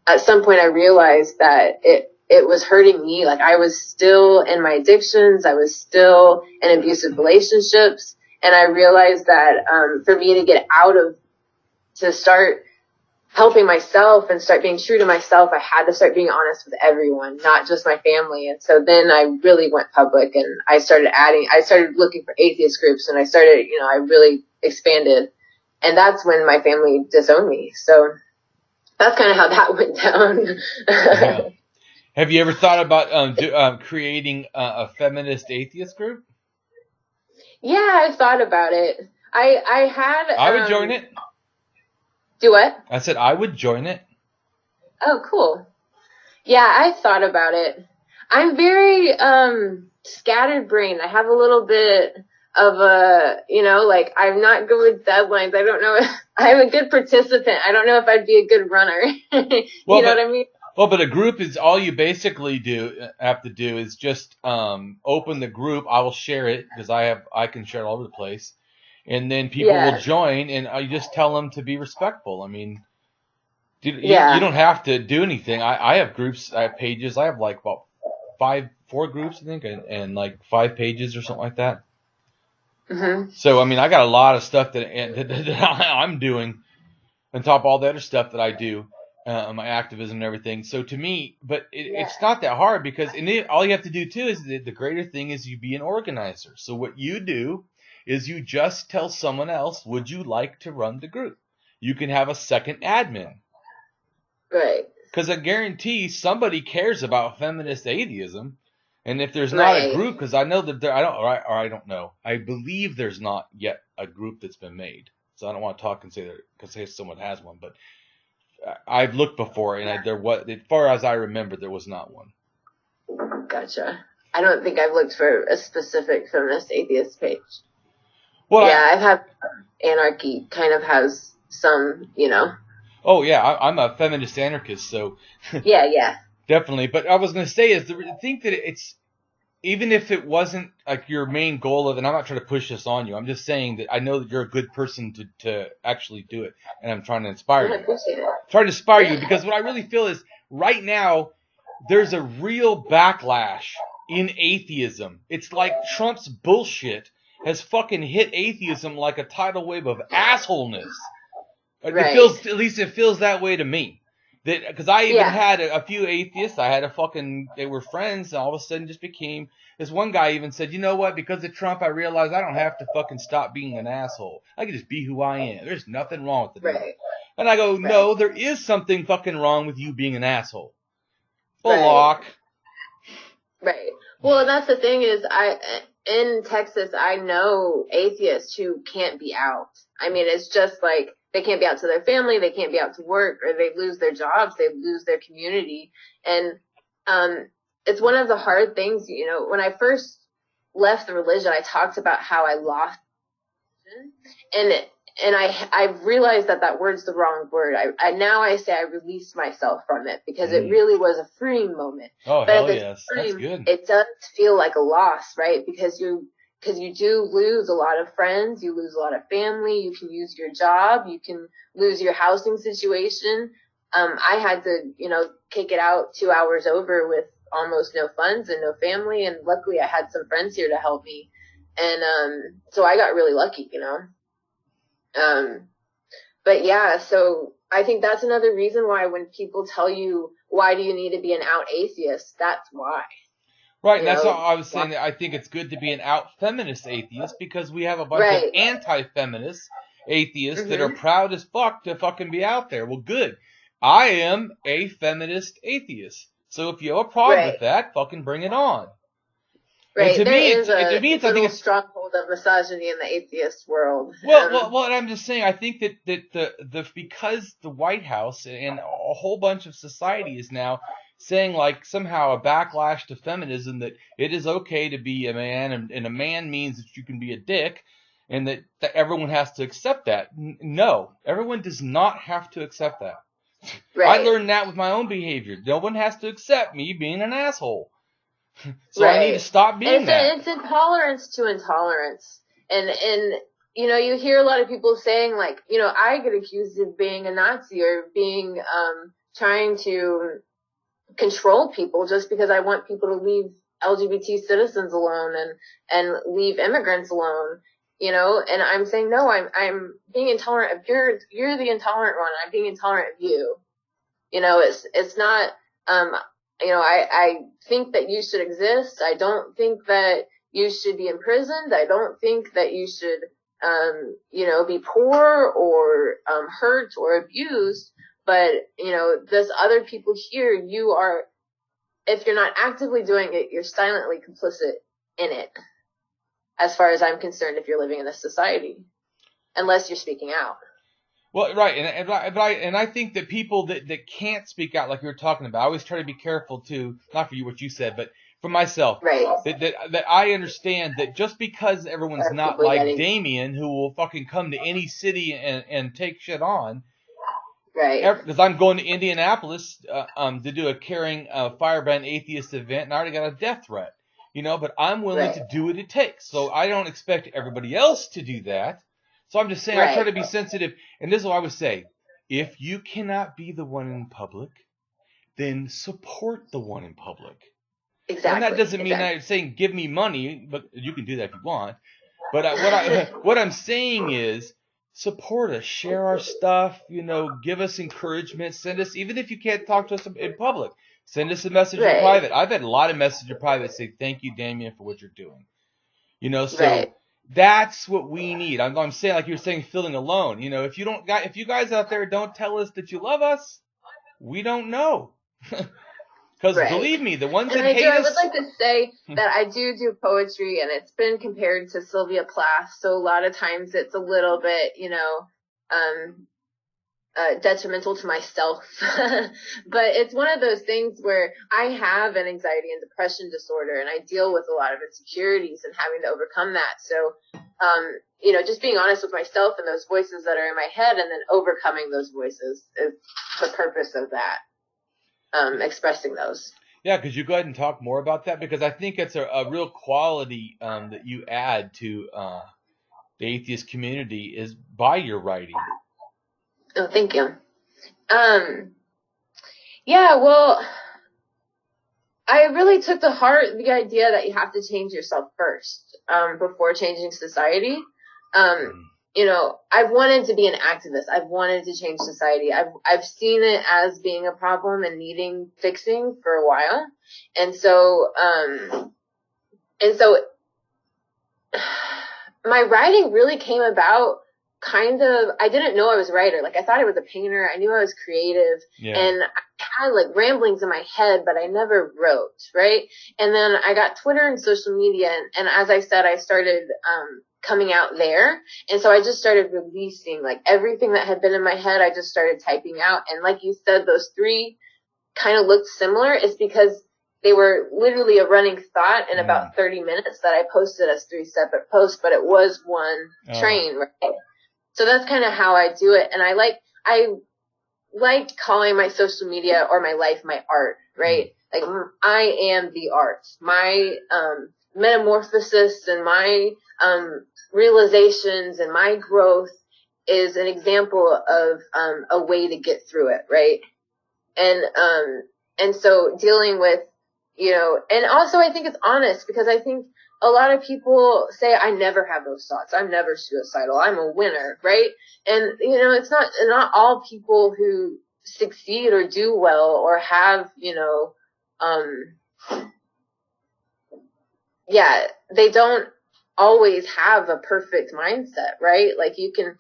at some point I realized that it was hurting me. Like, I was still in my addictions. I was still in abusive relationships. And I realized that, for me to get out of to start helping myself and start being true to myself, I had to start being honest with everyone, not just my family. And so then I really went public, and I started looking for atheist groups, and I started, I really expanded. And that's when my family disowned me. So that's kind of how that went down. Yeah. Have you ever thought about creating a feminist atheist group? Yeah, I thought about it. I would join it. Do what? I said I would join it. Oh, cool. Yeah, I thought about it. I'm very scattered brained. I have a little bit of I'm not good with deadlines. I don't know. I'm a good participant. I don't know if I'd be a good runner. What I mean? Well, but a group is all you basically have to do is just open the group. I will share it because I can share it all over the place. And then people will join, and you just tell them to be respectful. I mean, you don't have to do anything. I have groups, I have pages. I have like about 4 groups, I think, and like 5 pages or something like that. Mm-hmm. So, I mean, I got a lot of stuff that I'm doing on top of all the other stuff that I do, my activism and everything. So to me, but it's not that hard because all you have to do too is the greater thing is you be an organizer. So what you do is you just tell someone else, would you like to run the group? You can have a second admin. Right. Because I guarantee somebody cares about feminist atheism. And if there's not a group, because I know that I don't know. I believe there's not yet a group that's been made. So I don't want to talk and say someone has one. But I've looked before, and as far as I remember, there was not one. Gotcha. I don't think I've looked for a specific feminist atheist page. Well, I've had Anarchy kind of has some, Oh, yeah, I'm a feminist anarchist, so... Yeah. Definitely, but I was going to say is, I think that it's, even if it wasn't like your main goal of, and I'm not trying to push this on you, I'm just saying that I know that you're a good person to actually do it, and I'm trying to inspire you. I appreciate it. Trying to inspire you, because what I really feel is, right now, there's a real backlash in atheism. It's like Trump's bullshit has fucking hit atheism like a tidal wave of assholeness. Right. It feels that way to me. Because I even had a few atheists. They were friends, and all of a sudden just became, this one guy even said, you know what, because of Trump, I realized I don't have to fucking stop being an asshole. I can just be who I am. There's nothing wrong with it. Right. And I go, no, there is something fucking wrong with you being an asshole. Block. Right. Well, that's the thing is, in Texas, I know atheists who can't be out. I mean, it's just like, they can't be out to their family, they can't be out to work, or they lose their jobs, they lose their community. And it's one of the hard things, when I first left the religion, I talked about how I lost religion. And I realized that word's the wrong word. I say I released myself from it because it really was a freeing moment. Oh, but hell yes. That's good. It does feel like a loss, right? Because you do lose a lot of friends, you lose a lot of family, you can lose your job, you can lose your housing situation. I had to, kick it out 2 hours over with almost no funds and no family, and luckily I had some friends here to help me. And so I got really lucky, But yeah, so I think that's another reason why when people tell you, why do you need to be an out atheist? That's why. Right, and that's all I was saying. That I think it's good to be an out feminist atheist because we have a bunch of anti-feminist atheists that are proud as fuck to fucking be out there. Well, good. I am a feminist atheist. So if you have a problem with that, fucking bring it on. Right, there is a stronghold of misogyny in the atheist world. Well, and I'm just saying, I think that because the White House and a whole bunch of society is now saying like somehow a backlash to feminism, that it is okay to be a man, and a man means that you can be a dick, and that everyone has to accept that. No, everyone does not have to accept that. Right. I learned that with my own behavior. No one has to accept me being an asshole. So I need to stop being that. It's intolerance to intolerance. And you hear a lot of people saying like, I get accused of being a Nazi or being, trying to control people just because I want people to leave LGBT citizens alone and leave immigrants alone. you know, and I'm saying, no, I'm being intolerant of you're the intolerant one. I'm being intolerant of you. You know, it's not, you know, I think that you should exist. I don't think that you should be imprisoned. I don't think that you should, you know, be poor or, hurt or abused. But, you know, there's other people here. You are, if you're not actively doing it, you're silently complicit in it. As far as I'm concerned, if you're living in this society, unless you're speaking out. Well, right, and I think that people that can't speak out, like you were talking about, I always try to be careful to, not for you what you said, but for myself, right? That I understand that just because everyone's not like Damien, who will fucking come to any city and take shit on, right? Because I'm going to Indianapolis to do a caring firebrand atheist event, and I already got a death threat, you know, but I'm willing to do what it takes. So I don't expect everybody else to do that. So I'm just saying, I try to be sensitive, and this is what I would say. If you cannot be the one in public, then support the one in public. Exactly. And that doesn't mean I'm saying give me money, but you can do that if you want. But what I'm saying is support us, share our stuff, you know, give us encouragement, send us, even if you can't talk to us in public, send us a message in private. I've had a lot of messages in private say, thank you, Damien, for what you're doing. You know, so that's what we need. I'm saying, like you were saying, feeling alone. You know, if you guys out there don't tell us that you love us, we don't know. Because believe me, the ones that hate us. I would like to say that I do poetry, and it's been compared to Sylvia Plath. So a lot of times it's a little bit, you know, detrimental to myself. But it's one of those things where I have an anxiety and depression disorder, and I deal with a lot of insecurities and having to overcome that. So, you know, just being honest with myself and those voices that are in my head, and then overcoming those voices is the purpose of that. Expressing those. Yeah, could you go ahead and talk more about that? Because I think it's a real quality that you add to the atheist community is by your writing. Oh, thank you. Yeah, well, I really took to heart the idea that you have to change yourself first before changing society. You know, I've wanted to be an activist. I've wanted to change society. I've seen it as being a problem and needing fixing for a while. And so my writing really came about kind of, I didn't know I was a writer. Like, I thought I was a painter. I knew I was creative. And I had like ramblings in my head, but I never wrote, right? And then I got Twitter and social media. And as I said, I started, coming out there. And so I just started releasing like everything that had been in my head. I just started typing out. And like you said, those three kind of looked similar. It's because they were literally a running thought in about 30 minutes that I posted as 3 separate posts, but it was one train, right? So that's kind of how I do it. And I like calling my social media or my life my art, right? Like, I am the art. My metamorphosis and my realizations and my growth is an example of a way to get through it, right? And so dealing with, you know, and also I think it's honest, because I think a lot of people say, I never have those thoughts. I'm never suicidal. I'm a winner, right? And, you know, it's not all people who succeed or do well or have, you know, they don't always have a perfect mindset, right? Like you can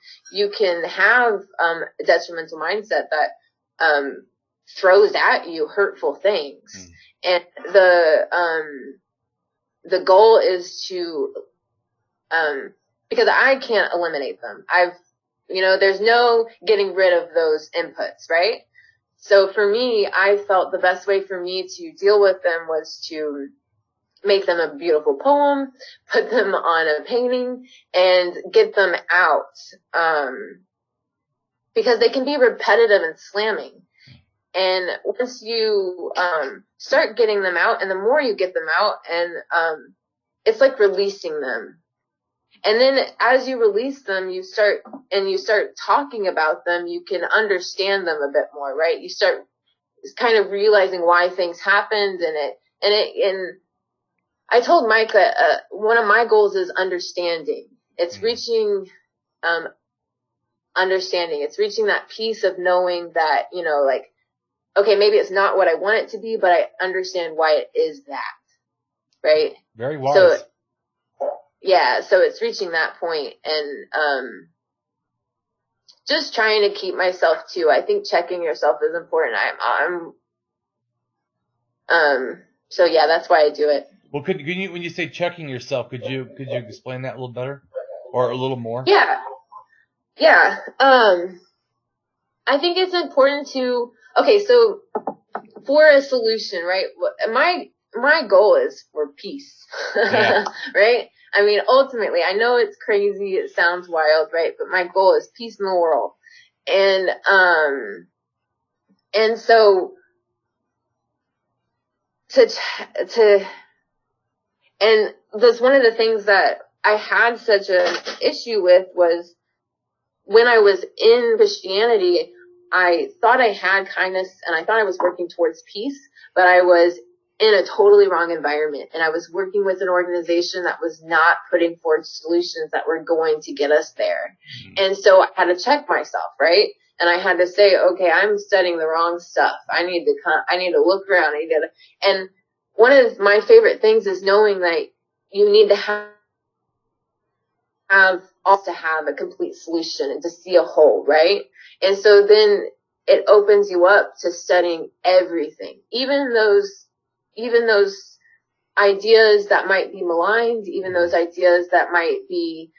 have a detrimental mindset that throws at you hurtful things. And the goal is to because I can't eliminate them. There's no getting rid of those inputs, right? So for me, I felt the best way for me to deal with them was to make them a beautiful poem, put them on a painting, and get them out. Because they can be repetitive and slamming. And once you start getting them out, and the more you get them out, and it's like releasing them. And then as you release them, you start talking about them, you can understand them a bit more, right? You start kind of realizing why things happened, and I told Mike that one of my goals is understanding. It's reaching understanding. It's reaching that peace of knowing that, you know, like, okay, maybe it's not what I want it to be, but I understand why it is that, right? Very wise. So, yeah, so it's reaching that point, and just trying to keep myself too. I think checking yourself is important. So yeah, that's why I do it. Well, could you, when you say checking yourself, could you explain that a little better, or a little more? Yeah. I think it's important to, okay, so for a solution, right? My goal is for peace, Yeah. right? I mean, ultimately, I know it's crazy, it sounds wild, right? But my goal is peace in the world. And so and that's one of the things that I had such an issue with was when I was in Christianity, I thought I had kindness and I thought I was working towards peace, but I was in a totally wrong environment, and I was working with an organization that was not putting forth solutions that were going to get us there. And so I had to check myself, right? And I had to say, okay, I'm studying the wrong stuff. I need to look around. And one of my favorite things is knowing that you need to have a complete solution and to see a whole, right? And so then it opens you up to studying everything, even those ideas that might be maligned, even those ideas that might be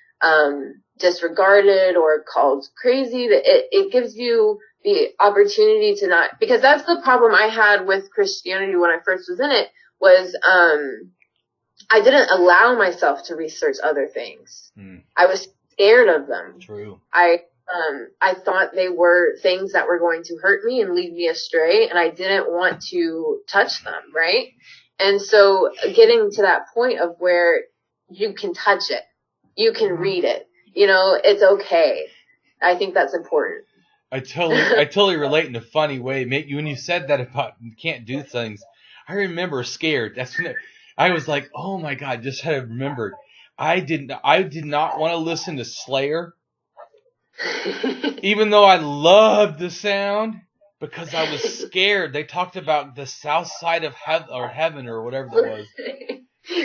disregarded or called crazy. That it gives you the opportunity to not, because that's the problem I had with Christianity when I first was in it, was I didn't allow myself to research other things. I was scared of them. True. I thought they were things that were going to hurt me and lead me astray, and I didn't want to touch them, right? And so getting to that point of where you can touch it, you can read it, you know, it's okay. I think that's important. I totally relate in a funny way. When you said that about you can't do things, I remember scared. That's when I was like, oh my God, just had to remember. I did not want to listen to Slayer. Even though I loved the sound, because I was scared. They talked about the south side of heaven or whatever that was.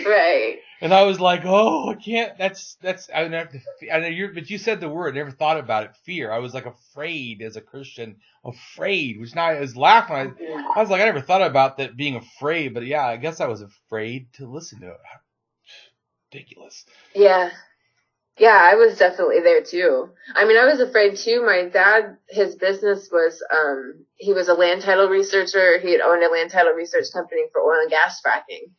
Right. And I was like, oh, I can't. That's. I have to. I know but you said the word. I never thought about it. Fear. I was like afraid as a Christian. Afraid. Which now I was laughing. I was like, I never thought about that being afraid. But yeah, I guess I was afraid to listen to it. Ridiculous. Yeah. Yeah, I was definitely there too. I mean, I was afraid too. My dad, his business was, he was a land title researcher. He had owned a land title research company for oil and gas fracking,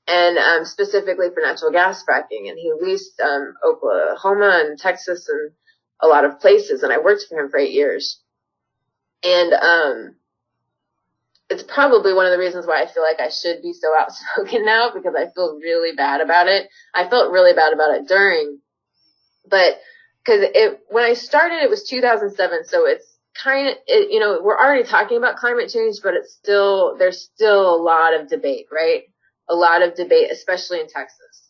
and specifically for natural gas fracking. And he leased Oklahoma and Texas and a lot of places. And I worked for him for 8 years. And it's probably one of the reasons why I feel like I should be so outspoken now, because I feel really bad about it. I felt really bad about it during. But when I started, it was 2007, so it's you know, we're already talking about climate change, but there's still a lot of debate, right? A lot of debate, especially in Texas.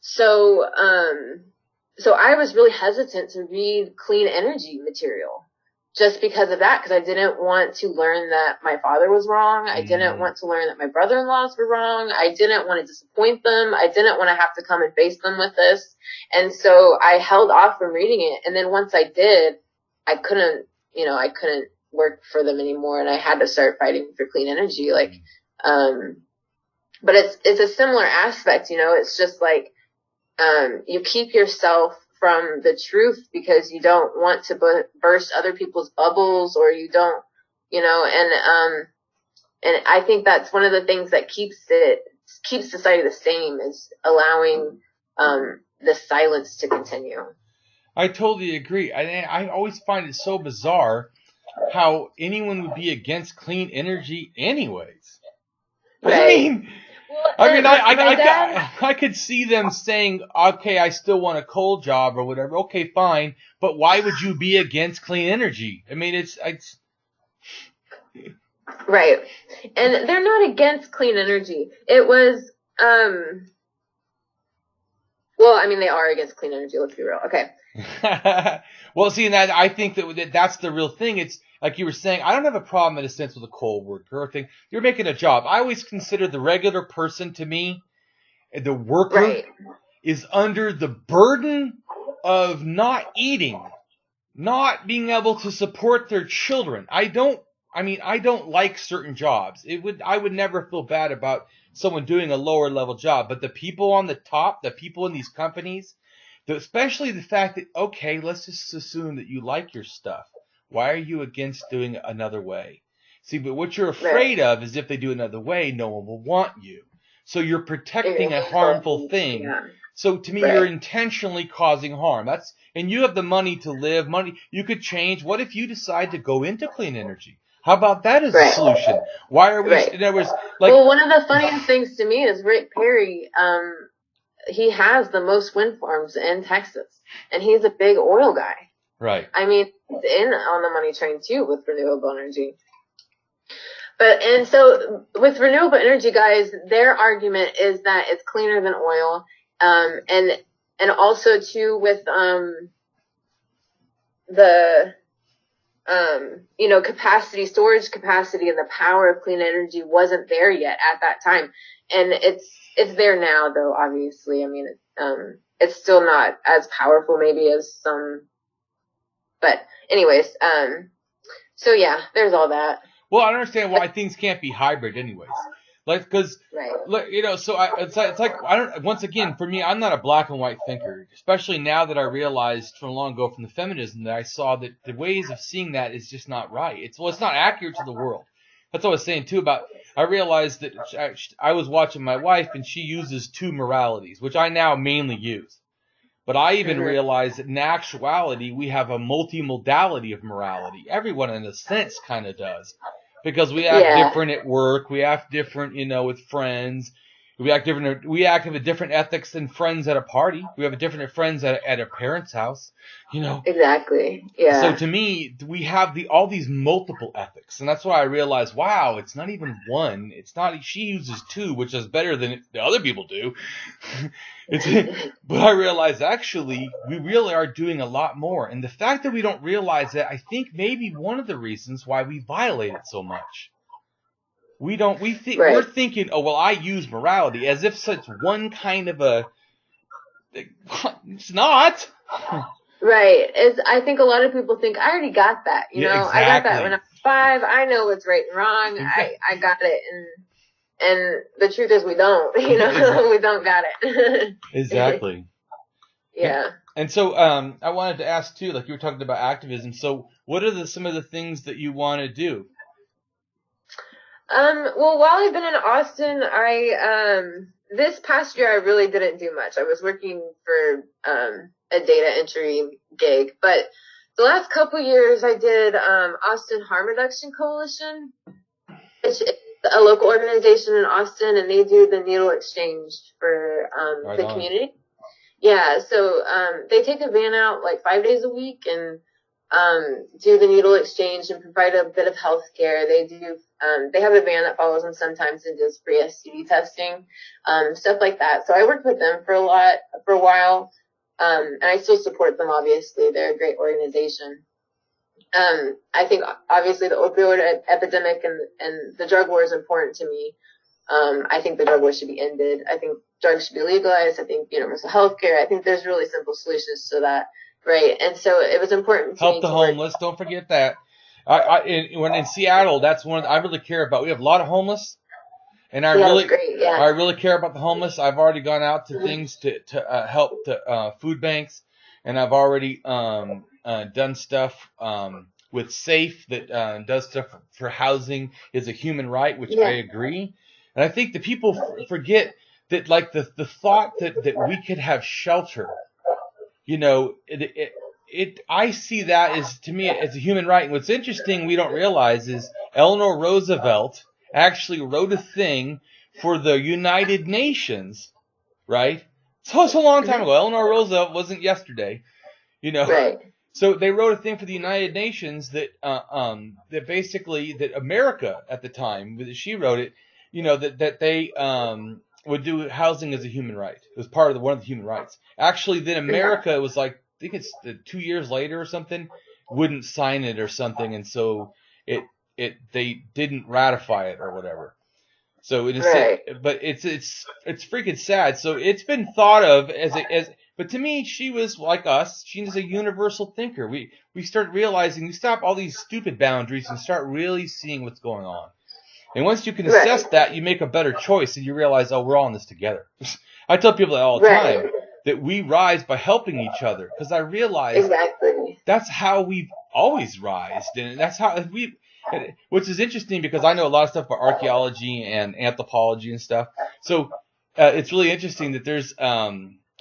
So I was really hesitant to read clean energy material just because of that, because I didn't want to learn that my father was wrong. I didn't want to learn that my brother-in-laws were wrong. I didn't want to disappoint them. I didn't want to have to come and face them with this. And so I held off from reading it. And then once I did, I couldn't work for them anymore. And I had to start fighting for clean energy. But it's a similar aspect, you know, it's just like, you keep yourself from the truth because you don't want to burst other people's bubbles, or you don't, you know, and I think that's one of the things that keeps society the same, is allowing, the silence to continue. I totally agree. I always find it so bizarre how anyone would be against clean energy anyways. Right. I could see them saying, okay, I still want a coal job or whatever. Okay, fine. But why would you be against clean energy? I mean, it's right. And they're not against clean energy. It was, Well, I mean, they are against clean energy. Let's be real. Okay. Well, see, and I think that's the real thing. It's like you were saying, I don't have a problem in a sense with a coal worker thing. You're making a job. I always consider the regular person, to me, the worker, Right. is under the burden of not eating, not being able to support their children. I don't like certain jobs. I would never feel bad about someone doing a lower level job, but the people on the top, the people in these companies, especially the fact that, okay, let's just assume that you like your stuff. Why are you against doing it another way? See, but what you're afraid of is if they do another way, no one will want you. So you're protecting a harmful thing. Yeah. So to me, you're intentionally causing harm. And you have the money to live, you could change. What if you decide to go into clean energy? How about that as a solution? Why are we, in other words, like. Well, one of the funniest things to me is Rick Perry, he has the most wind farms in Texas, and he's a big oil guy. Right. I mean, he's in on the money train too with renewable energy. And so with renewable energy guys, their argument is that it's cleaner than oil, and also too with the storage capacity and the power of clean energy wasn't there yet at that time, and it's there now though. Obviously, I mean, it's still not as powerful maybe as some, but anyways, so yeah, there's all that. Well, I understand why things can't be hybrid anyways. Like, because, it's like, once again, for me, I'm not a black and white thinker, especially now that I realized from long ago from the feminism that I saw that the ways of seeing that is just not right. It's not accurate to the world. That's what I was saying too I realized that I was watching my wife and she uses two moralities, which I now mainly use. But I even realized that in actuality, we have a multimodality of morality. Everyone in a sense kind of does. Because we act different at work, we act different, with friends. We have a different ethics than friends at a party. We have a different friends at a parent's house, Exactly. Yeah. So to me, we have all these multiple ethics, and that's why I realized, wow, it's not even one. It's not. She uses two, which is better than the other people do. But I realized actually we really are doing a lot more, and the fact that we don't realize that, I think maybe one of the reasons why we violate it so much. We're thinking, oh, well, I use morality as if such one kind of it's not. Right. I think a lot of people think, I already got that. Exactly. I got that when I was 5. I know what's right and wrong. Exactly. I got it. And the truth is we don't, we don't got it. Exactly. Yeah. And so, I wanted to ask too, like you were talking about activism. So what are some of the things that you want to do? Well, while I've been in Austin, this past year I really didn't do much. I was working for, a data entry gig, but the last couple years I did, Austin Harm Reduction Coalition, which is a local organization in Austin, and they do the needle exchange for, the community. Yeah. So, they take a van out like 5 days a week and, do the needle exchange and provide a bit of health care. They have a van that follows them sometimes and does free STD testing, stuff like that. So I worked with them for a while. And I still support them, obviously. They're a great organization. I think obviously the opioid epidemic and the drug war is important to me. I think the drug war should be ended. I think drugs should be legalized. I think universal health care. I think there's really simple solutions to that. Right. And so it was important to help the homeless. Don't forget that. When in Seattle, that's one I really care about. We have a lot of homeless, and I really care about the homeless. I've already gone out to things to help the food banks, and I've already done stuff with SAFE that does stuff for housing is a human right, which I agree. And I think the people forget that, like the thought that we could have shelter. I see that as, to me, as a human right. And what's interesting we don't realize is Eleanor Roosevelt actually wrote a thing for the United Nations, right? So it's a long time ago. Eleanor Roosevelt wasn't yesterday, Right. So they wrote a thing for the United Nations that basically that America at the time, she wrote it, that they would do housing as a human right. It was part of one of the human rights. Actually, then America, it was like, I think it's 2 years later or something, wouldn't sign it or something, and so they didn't ratify it or whatever. So it is, but it's freaking sad. So it's been thought of but to me, she was like us. She is a universal thinker. We start realizing, we stop all these stupid boundaries and start really seeing what's going on. And once you can assess that, you make a better choice and you realize, oh, we're all in this together. I tell people that all the time, that we rise by helping each other, because I realize that's how we've always rised, and that's how which is interesting because I know a lot of stuff about archaeology and anthropology and stuff. So it's really interesting that there's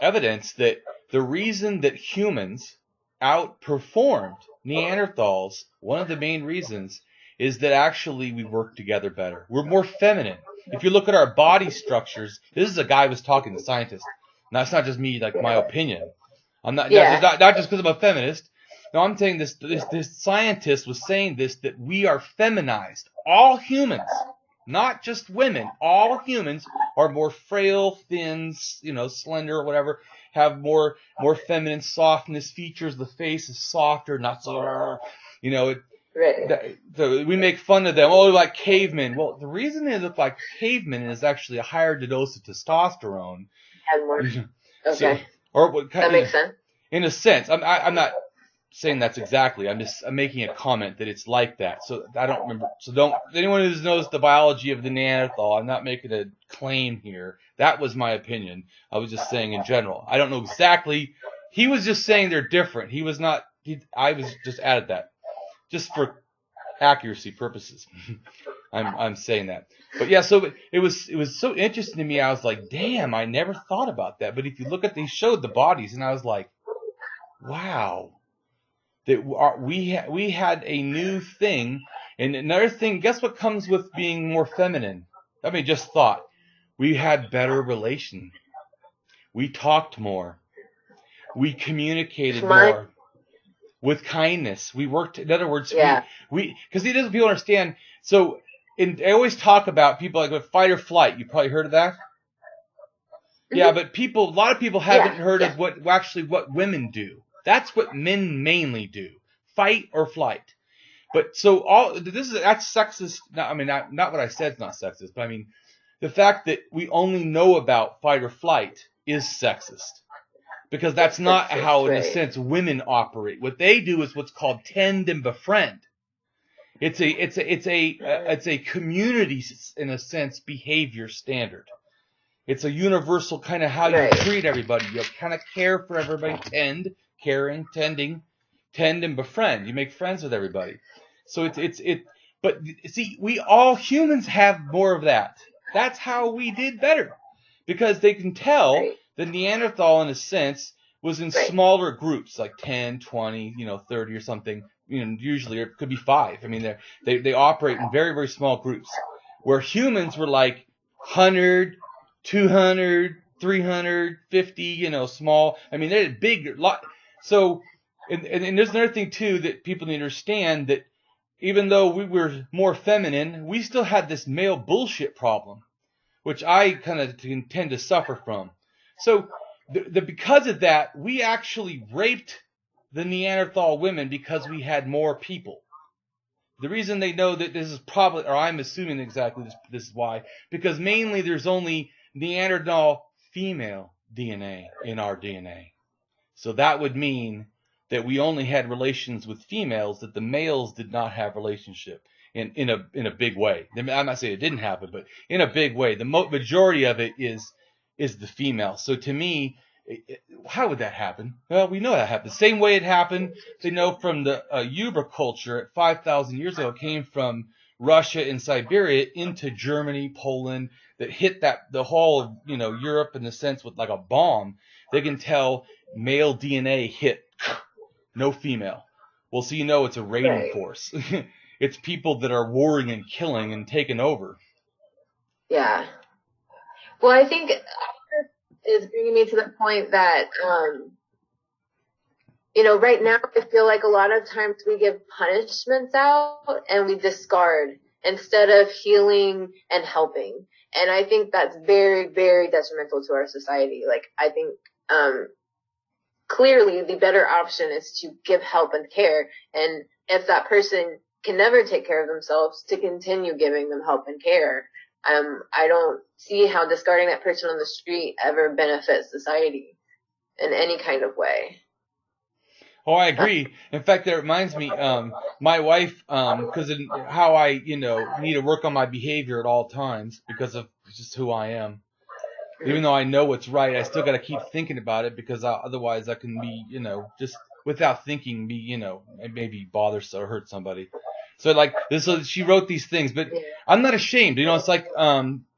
evidence that the reason that humans outperformed Neanderthals, one of the main reasons, is that actually we work together better. We're more feminine. If you look at our body structures, this is a guy who was talking to scientists. Now, it's not just me, like my opinion. I'm not just because I'm a feminist. No, I'm saying this scientist was saying this, that we are feminized. All humans, not just women, all humans are more frail, thin, slender, whatever, have more feminine softness features. The face is softer, not so, so we make fun of them. Oh, like cavemen. Well, the reason they look like cavemen is actually a higher dose of testosterone. Okay. That makes sense. In a sense, I'm not saying that's exactly. I'm making a comment that it's like that. So I don't remember. So anyone who knows the biology of the Neanderthal, I'm not making a claim here. That was my opinion. I was just saying in general. I don't know exactly. He was just saying they're different. He was not. I was just added that. Just for accuracy purposes, I'm saying that. But yeah, so it was so interesting to me. I was like, damn, I never thought about that. But if you look at, they showed the bodies, and I was like, wow, that we had a new thing. And another thing, guess what comes with being more feminine? I mean, just thought, we had better relation. We talked more. We communicated more. With kindness, we worked. In other words, we because it doesn't people understand. So, I always talk about people like with fight or flight. You probably heard of that. Mm-hmm. Yeah, but a lot of people haven't heard of what women do. That's what men mainly do: fight or flight. But so that's sexist. Not what I said is not sexist, but I mean the fact that we only know about fight or flight is sexist. Because that's not how, in a sense, women operate. What they do is what's called tend and befriend. It's a community, in a sense, behavior standard. It's a universal kind of how you treat everybody. You kind of care for everybody. Tending, tend and befriend. You make friends with everybody. So but see, we all humans have more of that. That's how we did better, because they can tell. The Neanderthal, in a sense, was in smaller groups, like 10, 20, 30 or something. Usually it could be 5. I mean, they operate in very, very small groups, where humans were like 100, 200, 350, small. I mean, they're big. So, and there's another thing too that people need to understand, that even though we were more feminine, we still had this male bullshit problem, which I kind of tend to suffer from. So because of that, we actually raped the Neanderthal women because we had more people. The reason they know that this is probably, or I'm assuming exactly this is why, because mainly there's only Neanderthal female DNA in our DNA. So that would mean that we only had relations with females, that the males did not have relationship in a big way. I'm not saying it didn't happen, but in a big way. The majority of it is the female. So to me, how would that happen? Well, we know that happened. Same way it happened, they know, from the Uber culture at 5,000 years ago. It came from Russia and Siberia into Germany, Poland, that hit the whole of Europe in a sense with like a bomb. They can tell male DNA hit, no female. Well, so it's a raiding force. It's people that are warring and killing and taking over. Yeah. Well, I think is bringing me to the point that, right now I feel like a lot of times we give punishments out and we discard. instead of healing and helping. And I think that's very, very detrimental to our society. Like, I think, clearly the better option is to give help and care. And if that person can never take care of themselves, to continue giving them help and care. I don't see how discarding that person on the street ever benefits society in any kind of way. Oh, I agree. In fact, that reminds me, my wife, because of how I, need to work on my behavior at all times because of just who I am. Even though I know what's right, I still got to keep thinking about it because otherwise I can be, just without thinking, be, maybe bothersome or hurt somebody. So like this, so she wrote these things, but I'm not ashamed. It's like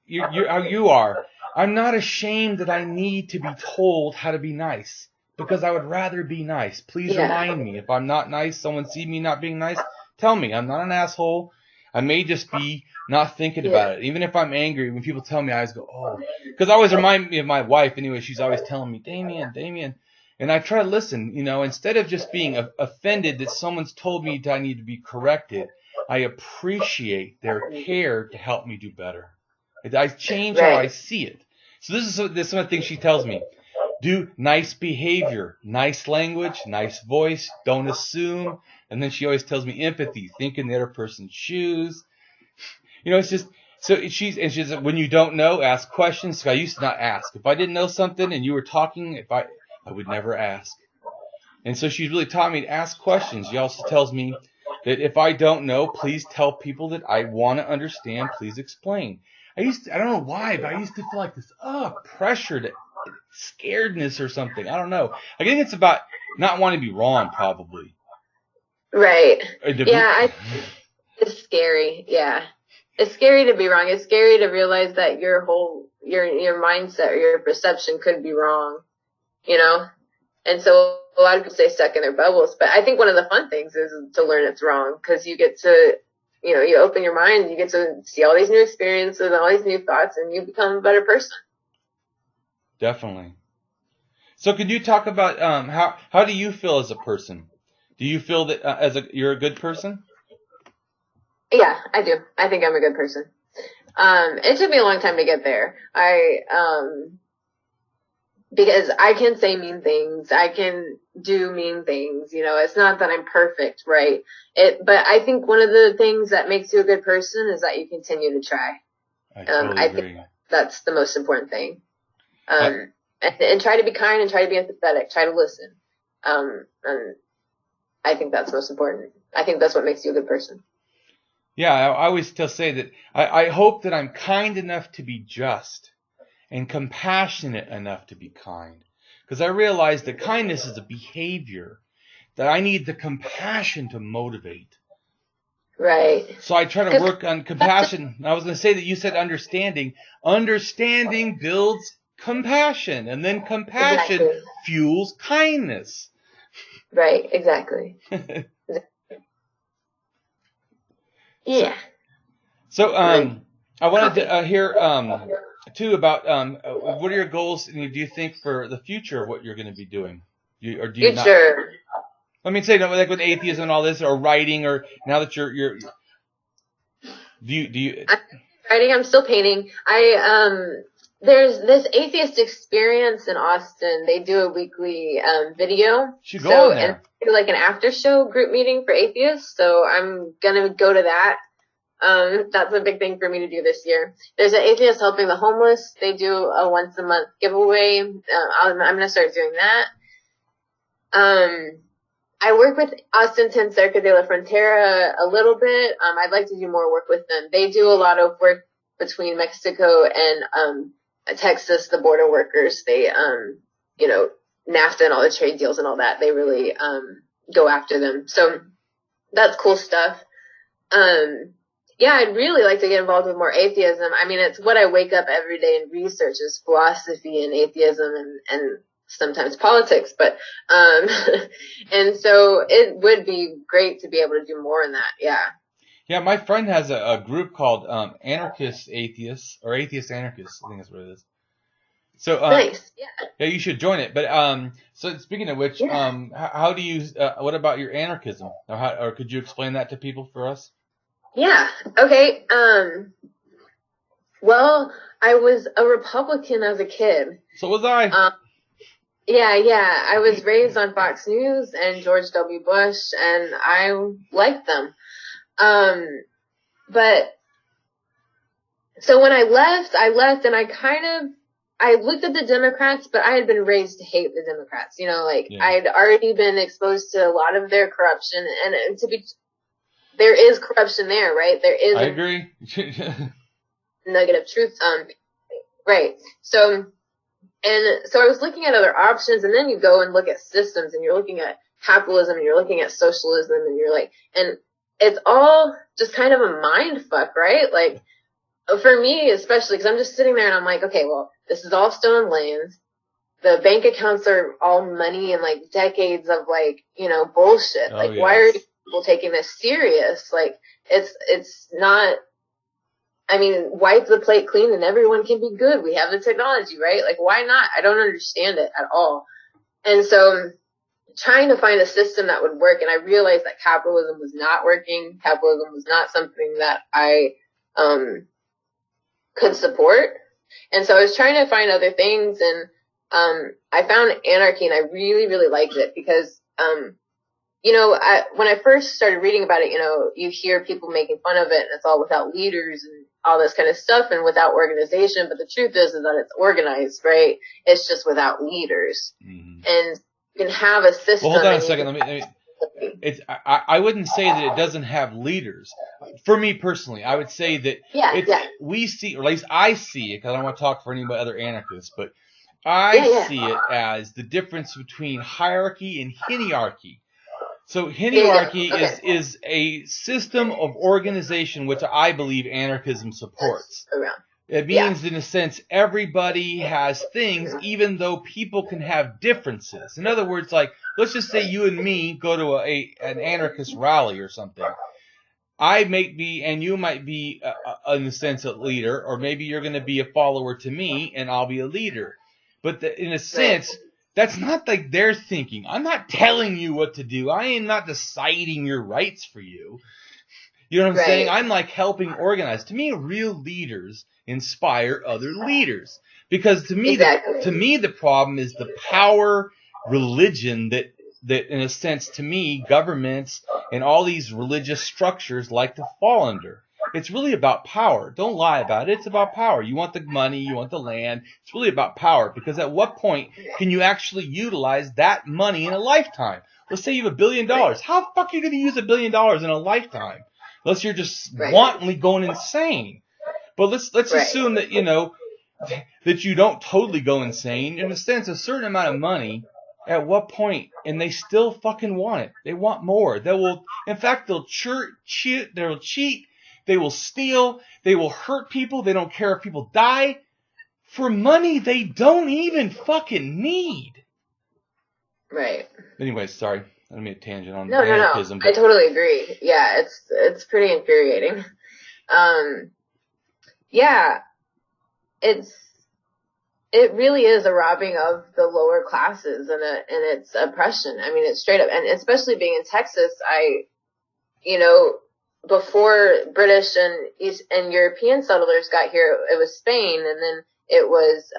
you're how you are. I'm not ashamed that I need to be told how to be nice because I would rather be nice. Please remind me if I'm not nice. Someone see me not being nice. Tell me I'm not an asshole. I may just be not thinking about it. Even if I'm angry, when people tell me, I always go, oh, because I always remind me of my wife. Anyway, she's always telling me, Damien. And I try to listen, instead of just being offended that someone's told me that I need to be corrected, I appreciate their care to help me do better. I change how I see it. So this is some of the things she tells me. Do nice behavior, nice language, nice voice, don't assume. And then she always tells me empathy, think in the other person's shoes. It's just, so she said, when you don't know, ask questions. So I used to not ask. If I didn't know something and you were talking, I would never ask. And so she's really taught me to ask questions. She also tells me that if I don't know, please tell people that I want to understand. Please explain. I don't know why, but I used to feel like this, pressure, scaredness or something. I don't know. I think it's about not wanting to be wrong, probably. Right. It's scary. Yeah. It's scary to be wrong. It's scary to realize that your mindset or your perception could be wrong. And so a lot of people stay stuck in their bubbles. But I think one of the fun things is to learn it's wrong because you get to, you open your mind, you get to see all these new experiences and all these new thoughts, and you become a better person. Definitely. So could you talk about how do you feel as a person? Do you feel that you're a good person? Yeah, I do. I think I'm a good person. It took me a long time to get there. Because I can say mean things. I can do mean things. It's not that I'm perfect, right? But I think one of the things that makes you a good person is that you continue to try. I totally agree. Think that's the most important thing. And try to be kind and try to be empathetic. Try to listen. And I think that's most important. I think that's what makes you a good person. Yeah, I always say that I hope that I'm kind enough to be just and compassionate enough to be kind. Because I realize that kindness is a behavior that I need the compassion to motivate. Right. So I try to work on compassion. I was going to say that you said understanding. Understanding builds compassion, and then compassion fuels kindness. Right, exactly. Yeah. So I wanted to hear too about what are your goals? Do you think for the future of what you're going to be doing? Do you not? Let me say, like with atheism and all this, or writing, or now that you're do you? I'm writing. I'm still painting. There's this atheist experience in Austin. They do a weekly video. Should go there. And do like an after show group meeting for atheists. So I'm gonna go to that. That's a big thing for me to do this year. There's an Atheist Helping the Homeless. They do a once a month giveaway. I'm gonna start doing that. I work with Austin Ten Cerca de la Frontera a little bit. I'd like to do more work with them. They do a lot of work between Mexico and Texas, the border workers. They NAFTA and all the trade deals and all that. They really go after them. So that's cool stuff. Yeah, I'd really like to get involved with more atheism. I mean, it's what I wake up every day and research is philosophy and atheism and sometimes politics. But, and so it would be great to be able to do more in that. Yeah. Yeah, my friend has a group called Anarchist Atheists, or Atheist Anarchists. I think that's what it is. So, nice. Yeah, you should join it. But so speaking of which, how do you? What about your anarchism? Or could you explain that to people for us? Yeah. Okay. Well, I was a Republican as a kid. So was I. Yeah. I was raised on Fox News and George W. Bush, and I liked them. But so when I left and I looked at the Democrats, but I had been raised to hate the Democrats. You know, like I'd already been exposed to a lot of their corruption, and there is corruption there, right? There is. I agree. Nugget of truth. Right. So I was looking at other options, and then you go and look at systems, and you're looking at capitalism, and you're looking at socialism, and you're like, and it's all just kind of a mind fuck, right? Like, for me, especially, because I'm just sitting there and I'm like, okay, well, this is all stolen land. The bank accounts are all money and like decades of like, you know, bullshit. Like, why are people taking this serious? Like, it's not, I mean, wipe the plate clean and everyone can be good. We have the technology, right? Like, why not? I don't understand it at all. And so trying to find a system that would work, and I realized that capitalism was not working. Capitalism was not something that I could support. And so I was trying to find other things, and I found anarchy, and I really, really liked it because, you know, when I first started reading about it, you know, you hear people making fun of it, and it's all without leaders and all this kind of stuff and without organization. But the truth is that it's organized, right? It's just without leaders. Mm-hmm. And you can have a system. Well, hold on a second. Let me I wouldn't say that it doesn't have leaders. For me personally, I would say that we see, or at least I see it, because I don't want to talk for any other anarchists, but I see it as the difference between hierarchy and hierarchy. So hierarchy is a system of organization which I believe anarchism supports. It means, in a sense, everybody has things, even though people can have differences. In other words, like, let's just say you and me go to an anarchist rally or something. I might be, and you might be, in a sense, a leader, or maybe you're going to be a follower to me, and I'll be a leader. But in a sense, that's not like their thinking. I'm not telling you what to do. I am not deciding your rights for you. You know what I'm saying? I'm like helping organize. To me, real leaders inspire other leaders, because to me, the problem is the power religion that in a sense, to me, governments and all these religious structures like to fall under. It's really about power. Don't lie about it. It's about power. You want the money, you want the land. It's really about power, because at what point can you actually utilize that money in a lifetime? Let's say you have $1 billion. How the fuck are you going to use $1 billion in a lifetime? Unless you're just wantonly going insane. But let's assume that, you know, that you don't totally go insane. In a sense, a certain amount of money, at what point, and they still fucking want it. They want more. They'll cheat, they will steal, they will hurt people, they don't care if people die, for money they don't even fucking need. Right. Anyways, sorry. I don't mean a tangent on anarchism. No. I totally agree. Yeah, it's pretty infuriating. It really is a robbing of the lower classes and it's oppression. I mean, it's straight up, and especially being in Texas, before British and European settlers got here, it was Spain, and then it was,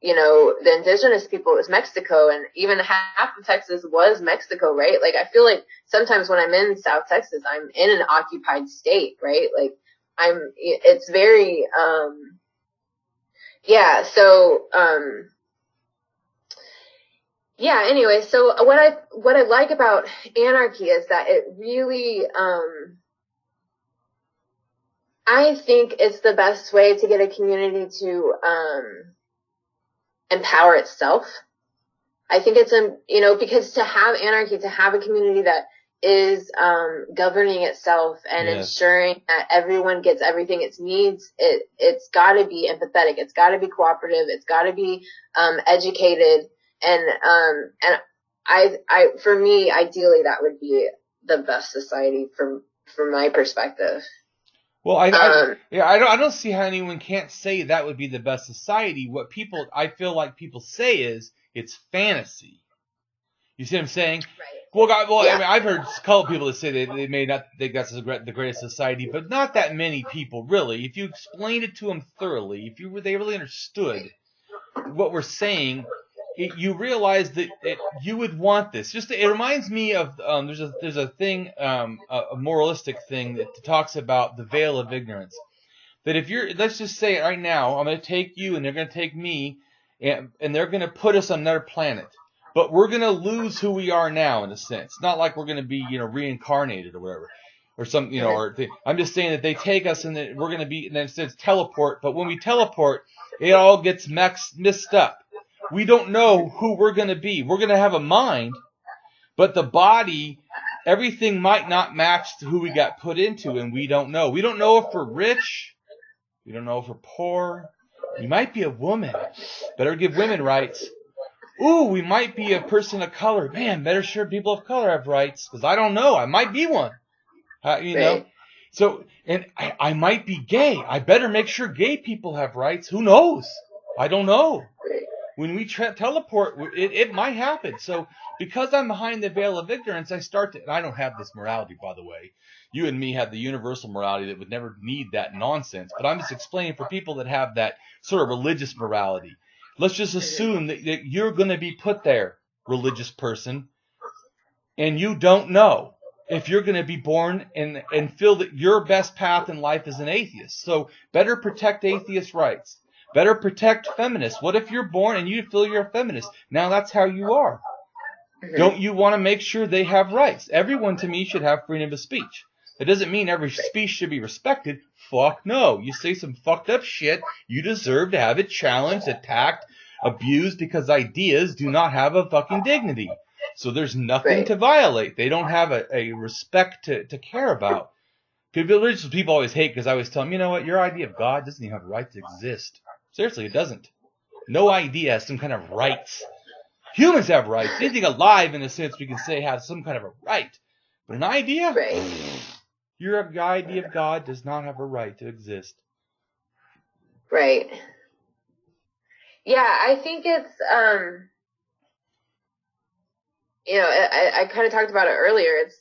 the indigenous people, it was Mexico, and even half of Texas was Mexico, right? Like, I feel like sometimes when I'm in South Texas, I'm in an occupied state, right? Like, it's very, anyway, so what I like about anarchy is that it really, I think it's the best way to get a community to, empower itself. I think it's, because to have anarchy, to have a community that is, governing itself and ensuring that everyone gets everything it needs, it's gotta be empathetic. It's gotta be cooperative. It's gotta be, educated. And for me, ideally, that would be the best society from my perspective. Well, I don't see how anyone can't say that would be the best society. What I feel like people say is it's fantasy. You see what I'm saying? Right. Well, God, Yeah. I mean, I've heard a couple people that say they may not think that's the greatest society, but not that many people, really. If you explained it to them thoroughly, they really understood what we're saying, you realize that you would want this. It reminds me of there's a thing, a moralistic thing that talks about the veil of ignorance. That if let's just say it right now, I'm going to take you and they're going to take me, and they're going to put us on another planet. But we're going to lose who we are now, in a sense. Not like we're going to be, reincarnated or whatever. Or some, I'm just saying that they take us and that we're going to be, and then it says teleport. But when we teleport, it all gets mixed up. We don't know who we're going to be. We're going to have a mind, but the body, everything might not match who we got put into, and we don't know. We don't know if we're rich. We don't know if we're poor. We might be a woman. Better give women rights. Ooh, we might be a person of color. Man, better sure people of color have rights, because I don't know. I might be one. Know? So, and I might be gay. I better make sure gay people have rights. Who knows? I don't know. When we teleport, it might happen. So, because I'm behind the veil of ignorance, and I don't have this morality, by the way. You and me have the universal morality that would never need that nonsense. But I'm just explaining for people that have that sort of religious morality. Let's just assume that you're going to be put there, religious person, and you don't know if you're going to be born and feel that your best path in life is an atheist. So better protect atheist rights. Better protect feminists. What if you're born and you feel you're a feminist? Now that's how you are. Mm-hmm. Don't you want to make sure they have rights? Everyone, to me, should have freedom of speech. It doesn't mean every speech should be respected. Fuck no. You say some fucked up shit, you deserve to have it challenged, attacked, abused, because ideas do not have a fucking dignity. So there's nothing to violate. They don't have a respect to care about. Religious people always hate because I always tell them, you know what, your idea of God doesn't even have a right to exist. Seriously, it doesn't. No idea has some kind of rights. Humans have rights. Anything alive, in a sense, we can say has some kind of a right. But an idea? Your idea of God does not have a right to exist. Right. Yeah, I think it's, I kind of talked about it earlier. It's,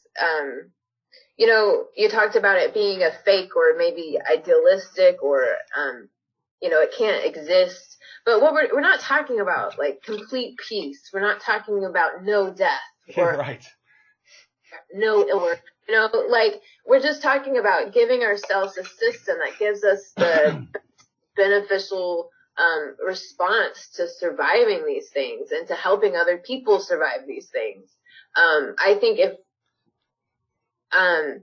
you talked about it being a fake or maybe idealistic or, it can't exist. But what we're not talking about, like, complete peace. We're not talking about no death or right. No ill. We're just talking about giving ourselves a system that gives us the beneficial response to surviving these things and to helping other people survive these things. I think if, can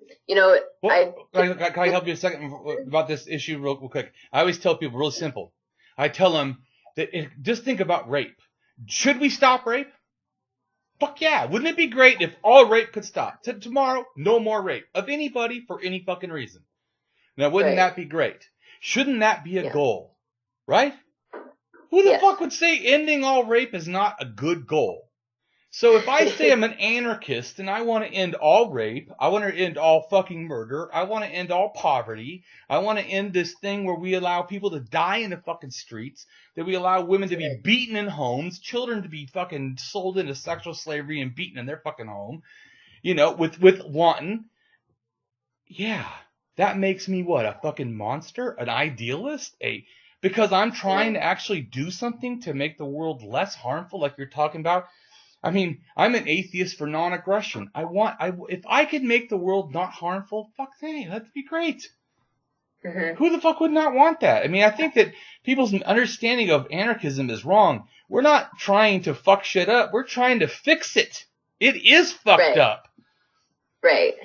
I help you a second about this issue real quick? I always tell people real simple. I tell them that just think about rape. Should we stop rape? Fuck yeah. Wouldn't it be great if all rape could stop? Tomorrow, no more rape of anybody for any fucking reason. Now, wouldn't that be great? Shouldn't that be a goal? Right? Who the fuck would say ending all rape is not a good goal? So if I say I'm an anarchist and I want to end all rape, I want to end all fucking murder, I want to end all poverty, I want to end this thing where we allow people to die in the fucking streets, that we allow women to be beaten in homes, children to be fucking sold into sexual slavery and beaten in their fucking home, with wanton. Yeah, that makes me what, a fucking monster? An idealist? Because I'm trying to actually do something to make the world less harmful, like you're talking about. I mean, I'm an atheist for non-aggression. If I could make the world not harmful, fuck hey, that'd be great. Mm-hmm. Who the fuck would not want that? I mean, I think that people's understanding of anarchism is wrong. We're not trying to fuck shit up. We're trying to fix it. It is fucked up. Right.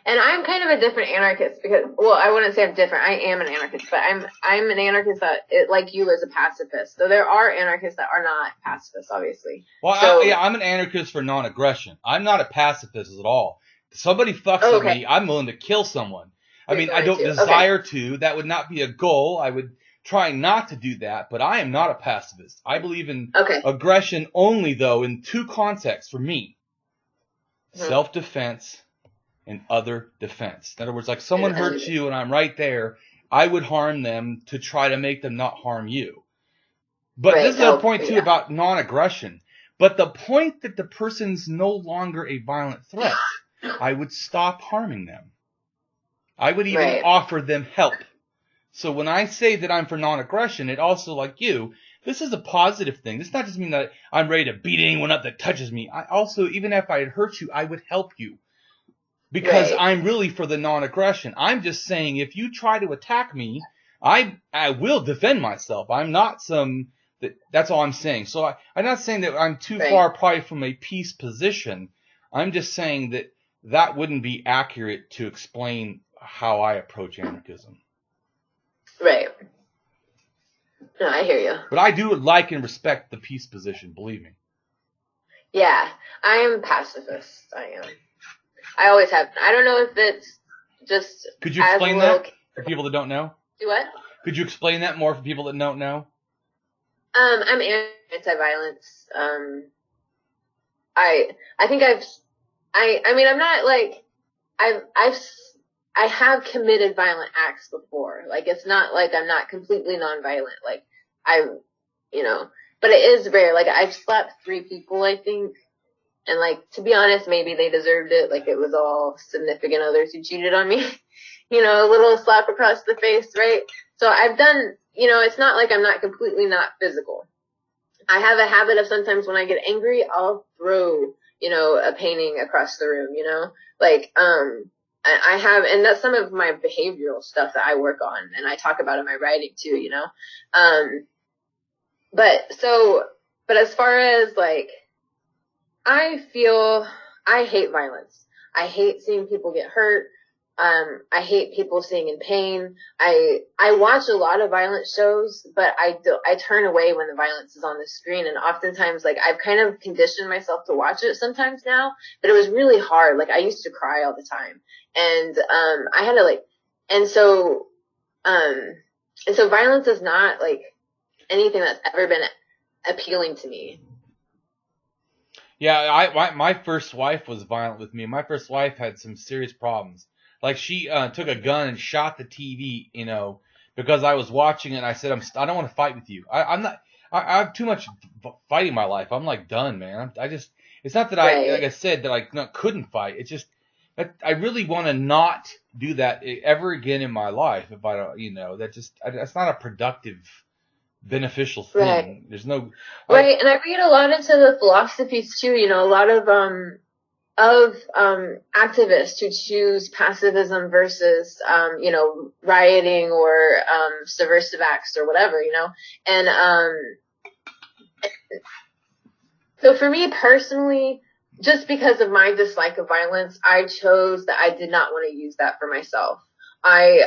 And I'm kind of a different anarchist because, well, I wouldn't say I'm different. I am an anarchist, but I'm an anarchist that, like you, is a pacifist. So there are anarchists that are not pacifists, obviously. Well, I'm an anarchist for non-aggression. I'm not a pacifist at all. If somebody fucks with me, I'm willing to kill someone. I mean, I don't desire to. That would not be a goal. I would try not to do that, but I am not a pacifist. I believe in aggression only, though, in two contexts for me. Mm-hmm. Self-defense and other defense. In other words, like someone hurts you and I'm right there, I would harm them to try to make them not harm you. But this is a point too about non-aggression. But the point that the person's no longer a violent threat, I would stop harming them. I would even offer them help. So when I say that I'm for non-aggression, it also, like you, this is a positive thing. This does not just mean that I'm ready to beat anyone up that touches me. I also, even if I had hurt you, I would help you. Because I'm really for the non-aggression. I'm just saying if you try to attack me, I will defend myself. I'm not that's all I'm saying. So I'm not saying that I'm too far probably from a peace position. I'm just saying that wouldn't be accurate to explain how I approach anarchism. Right. No, I hear you. But I do like and respect the peace position, believe me. Yeah, I am pacifist. I am. I always have. I don't know if it's just. Could you explain that for people that don't know? Do what? Could you explain that more for people that don't know? I'm anti-violence. I think I mean, I'm not like, I have committed violent acts before. Like, it's not like I'm not completely nonviolent. Like, but it is rare. Like, I've slapped 3 people, I think. And like, to be honest, maybe they deserved it. Like, it was all significant others who cheated on me. A little slap across the face, right? So I've done, it's not like I'm not completely not physical. I have a habit of sometimes when I get angry, I'll throw, a painting across the room, like, I have, and that's some of my behavioral stuff that I work on and I talk about in my writing too, but as far as like, I hate violence. I hate seeing people get hurt. I hate people seeing in pain. I watch a lot of violent shows, but I turn away when the violence is on the screen. And oftentimes, like, I've kind of conditioned myself to watch it sometimes now, but it was really hard. Like, I used to cry all the time. And, I had to like, and so violence is not like anything that's ever been appealing to me. Yeah, my first wife was violent with me. My first wife had some serious problems. Like, she took a gun and shot the TV, because I was watching it. And I said, I don't want to fight with you. I have too much fighting in my life. I'm like done, man. It's not that like I said, that I couldn't fight. It's just that I really want to not do that ever again in my life. If I don't, that's not a productive, beneficial thing. Right. There's no. Right. And I read a lot into the philosophies too, a lot of activists who choose pacifism versus, rioting or, subversive acts or whatever, and, so for me personally, just because of my dislike of violence, I chose that I did not want to use that for myself. And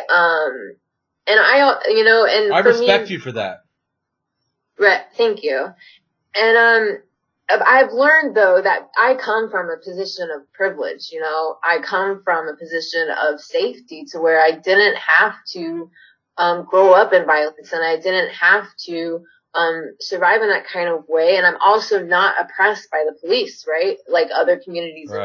I respect you for that. Right. Thank you. And, I've learned though that I come from a position of privilege, I come from a position of safety to where I didn't have to, grow up in violence and I didn't have to, survive in that kind of way. And I'm also not oppressed by the police, right? Like other communities in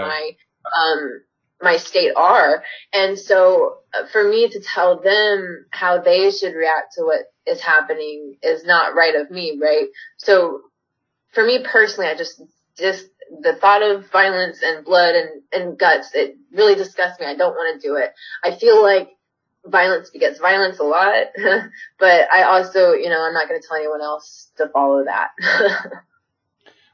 my state are. And so for me to tell them how they should react to what is happening is not right of me, right? So for me personally, I just the thought of violence and blood and guts, it really disgusts me. I don't want to do it. I feel like violence begets violence a lot, but I also, I'm not going to tell anyone else to follow that.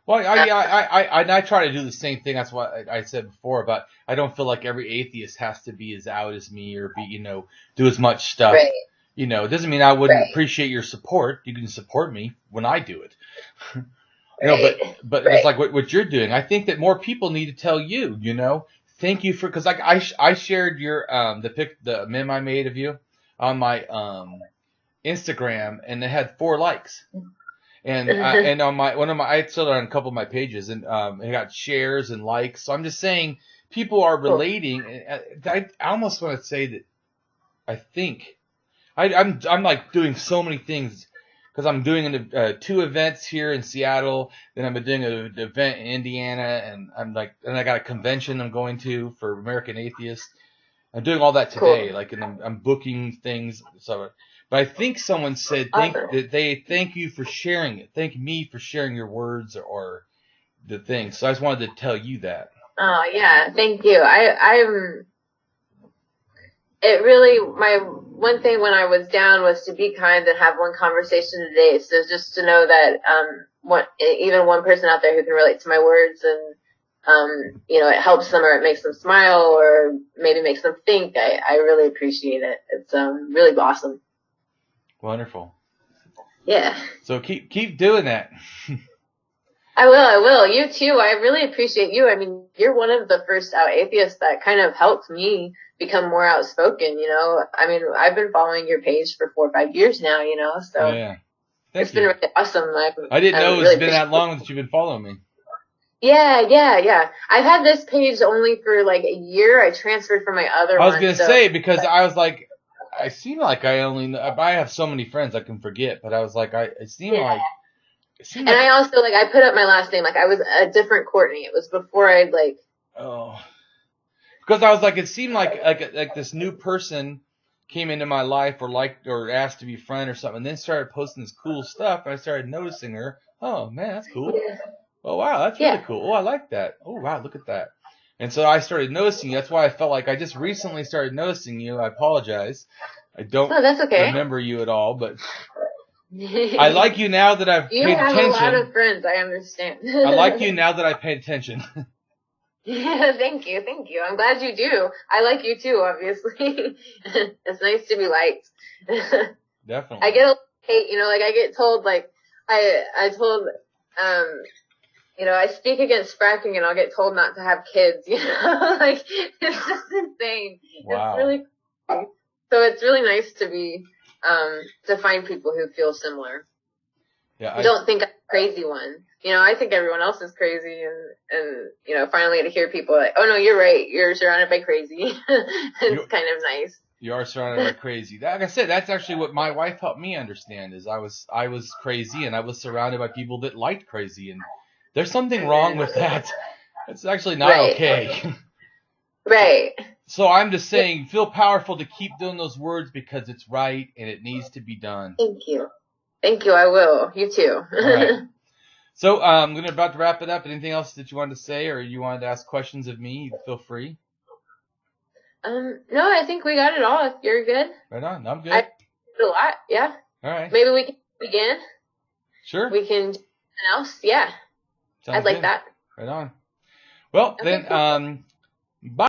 Well, I try to do the same thing. That's what I said before, but I don't feel like every atheist has to be as out as me or be, do as much stuff. Right. It doesn't mean I wouldn't appreciate your support. You can support me when I do it. But it's like what you're doing. I think that more people need to tell you, thank you for, cause like I shared your, the meme I made of you on my, Instagram and it had 4 likes. And, and on I sold it on a couple of my pages and, it got shares and likes. So I'm just saying people are relating. I almost want to say that I think I'm like doing so many things. Because I'm doing 2 events here in Seattle, then I'm doing an event in Indiana, and I got a convention I'm going to for American Atheists. I'm doing all that today, and I'm booking things. So, but I think someone said thank you for sharing it. Thank me for sharing your words, or the thing. So I just wanted to tell you that. Oh yeah, thank you. It really, my one thing when I was down was to be kind and have one conversation a day. So just to know that, even one person out there who can relate to my words and, it helps them or it makes them smile or maybe makes them think. I really appreciate it. It's, really awesome. Wonderful. Yeah. So keep doing that. I will. You too. I really appreciate you. I mean, you're one of the first out atheists that kind of helped me become more outspoken, I mean, I've been following your page for 4 or 5 years now, so yeah. It's been really awesome. I didn't know it's been that long that you've been following me. Yeah. I've had this page only for like a year. I transferred from my other one. I was going to say, because I was like, I seem like I have so many friends I can forget, but I was like, and I also, I put up my last name, I was a different Courtney. It was before I'd Oh. Because I was like, it seemed like this new person came into my life or asked to be a friend or something, and then started posting this cool stuff, and I started noticing her. Oh, man, that's cool. Yeah. Oh, wow, that's really cool. Oh, I like that. Oh, wow, look at that. And so I started noticing you. That's why I felt like I just recently started noticing you. I apologize. I don't that's okay. remember you at all, but I like you now that I've paid attention. You have a lot of friends, I understand. I like you now that I've paid attention. Yeah, thank you. I'm glad you do. I like you too, obviously. It's nice to be liked. Definitely. I get a lot of hate, I get told, I told, I speak against fracking and I'll get told not to have kids, it's just insane. Wow. It's really cool. So it's really nice to be, to find people who feel similar. Yeah. I don't think I'm a crazy one. I think everyone else is crazy and finally to hear people like, oh no, you're right. You're surrounded by crazy. It's kind of nice. You are surrounded by crazy. Like I said, that's actually what my wife helped me understand is I was crazy and I was surrounded by people that liked crazy, and there's something wrong with that. It's actually not okay. Right. So I'm just saying, feel powerful to keep doing those words because it's right and it needs to be done. Thank you. I will. You too. All right. So I'm about to wrap it up. Anything else that you wanted to say or you wanted to ask questions of me, feel free. No, I think we got it all. If you're good. Right on. I'm good. I did a lot. Yeah. All right. Maybe we can begin. Sure. We can do something else. Yeah. Sounds I'd like good. that. Right on. Well, okay, then, cool. Bye.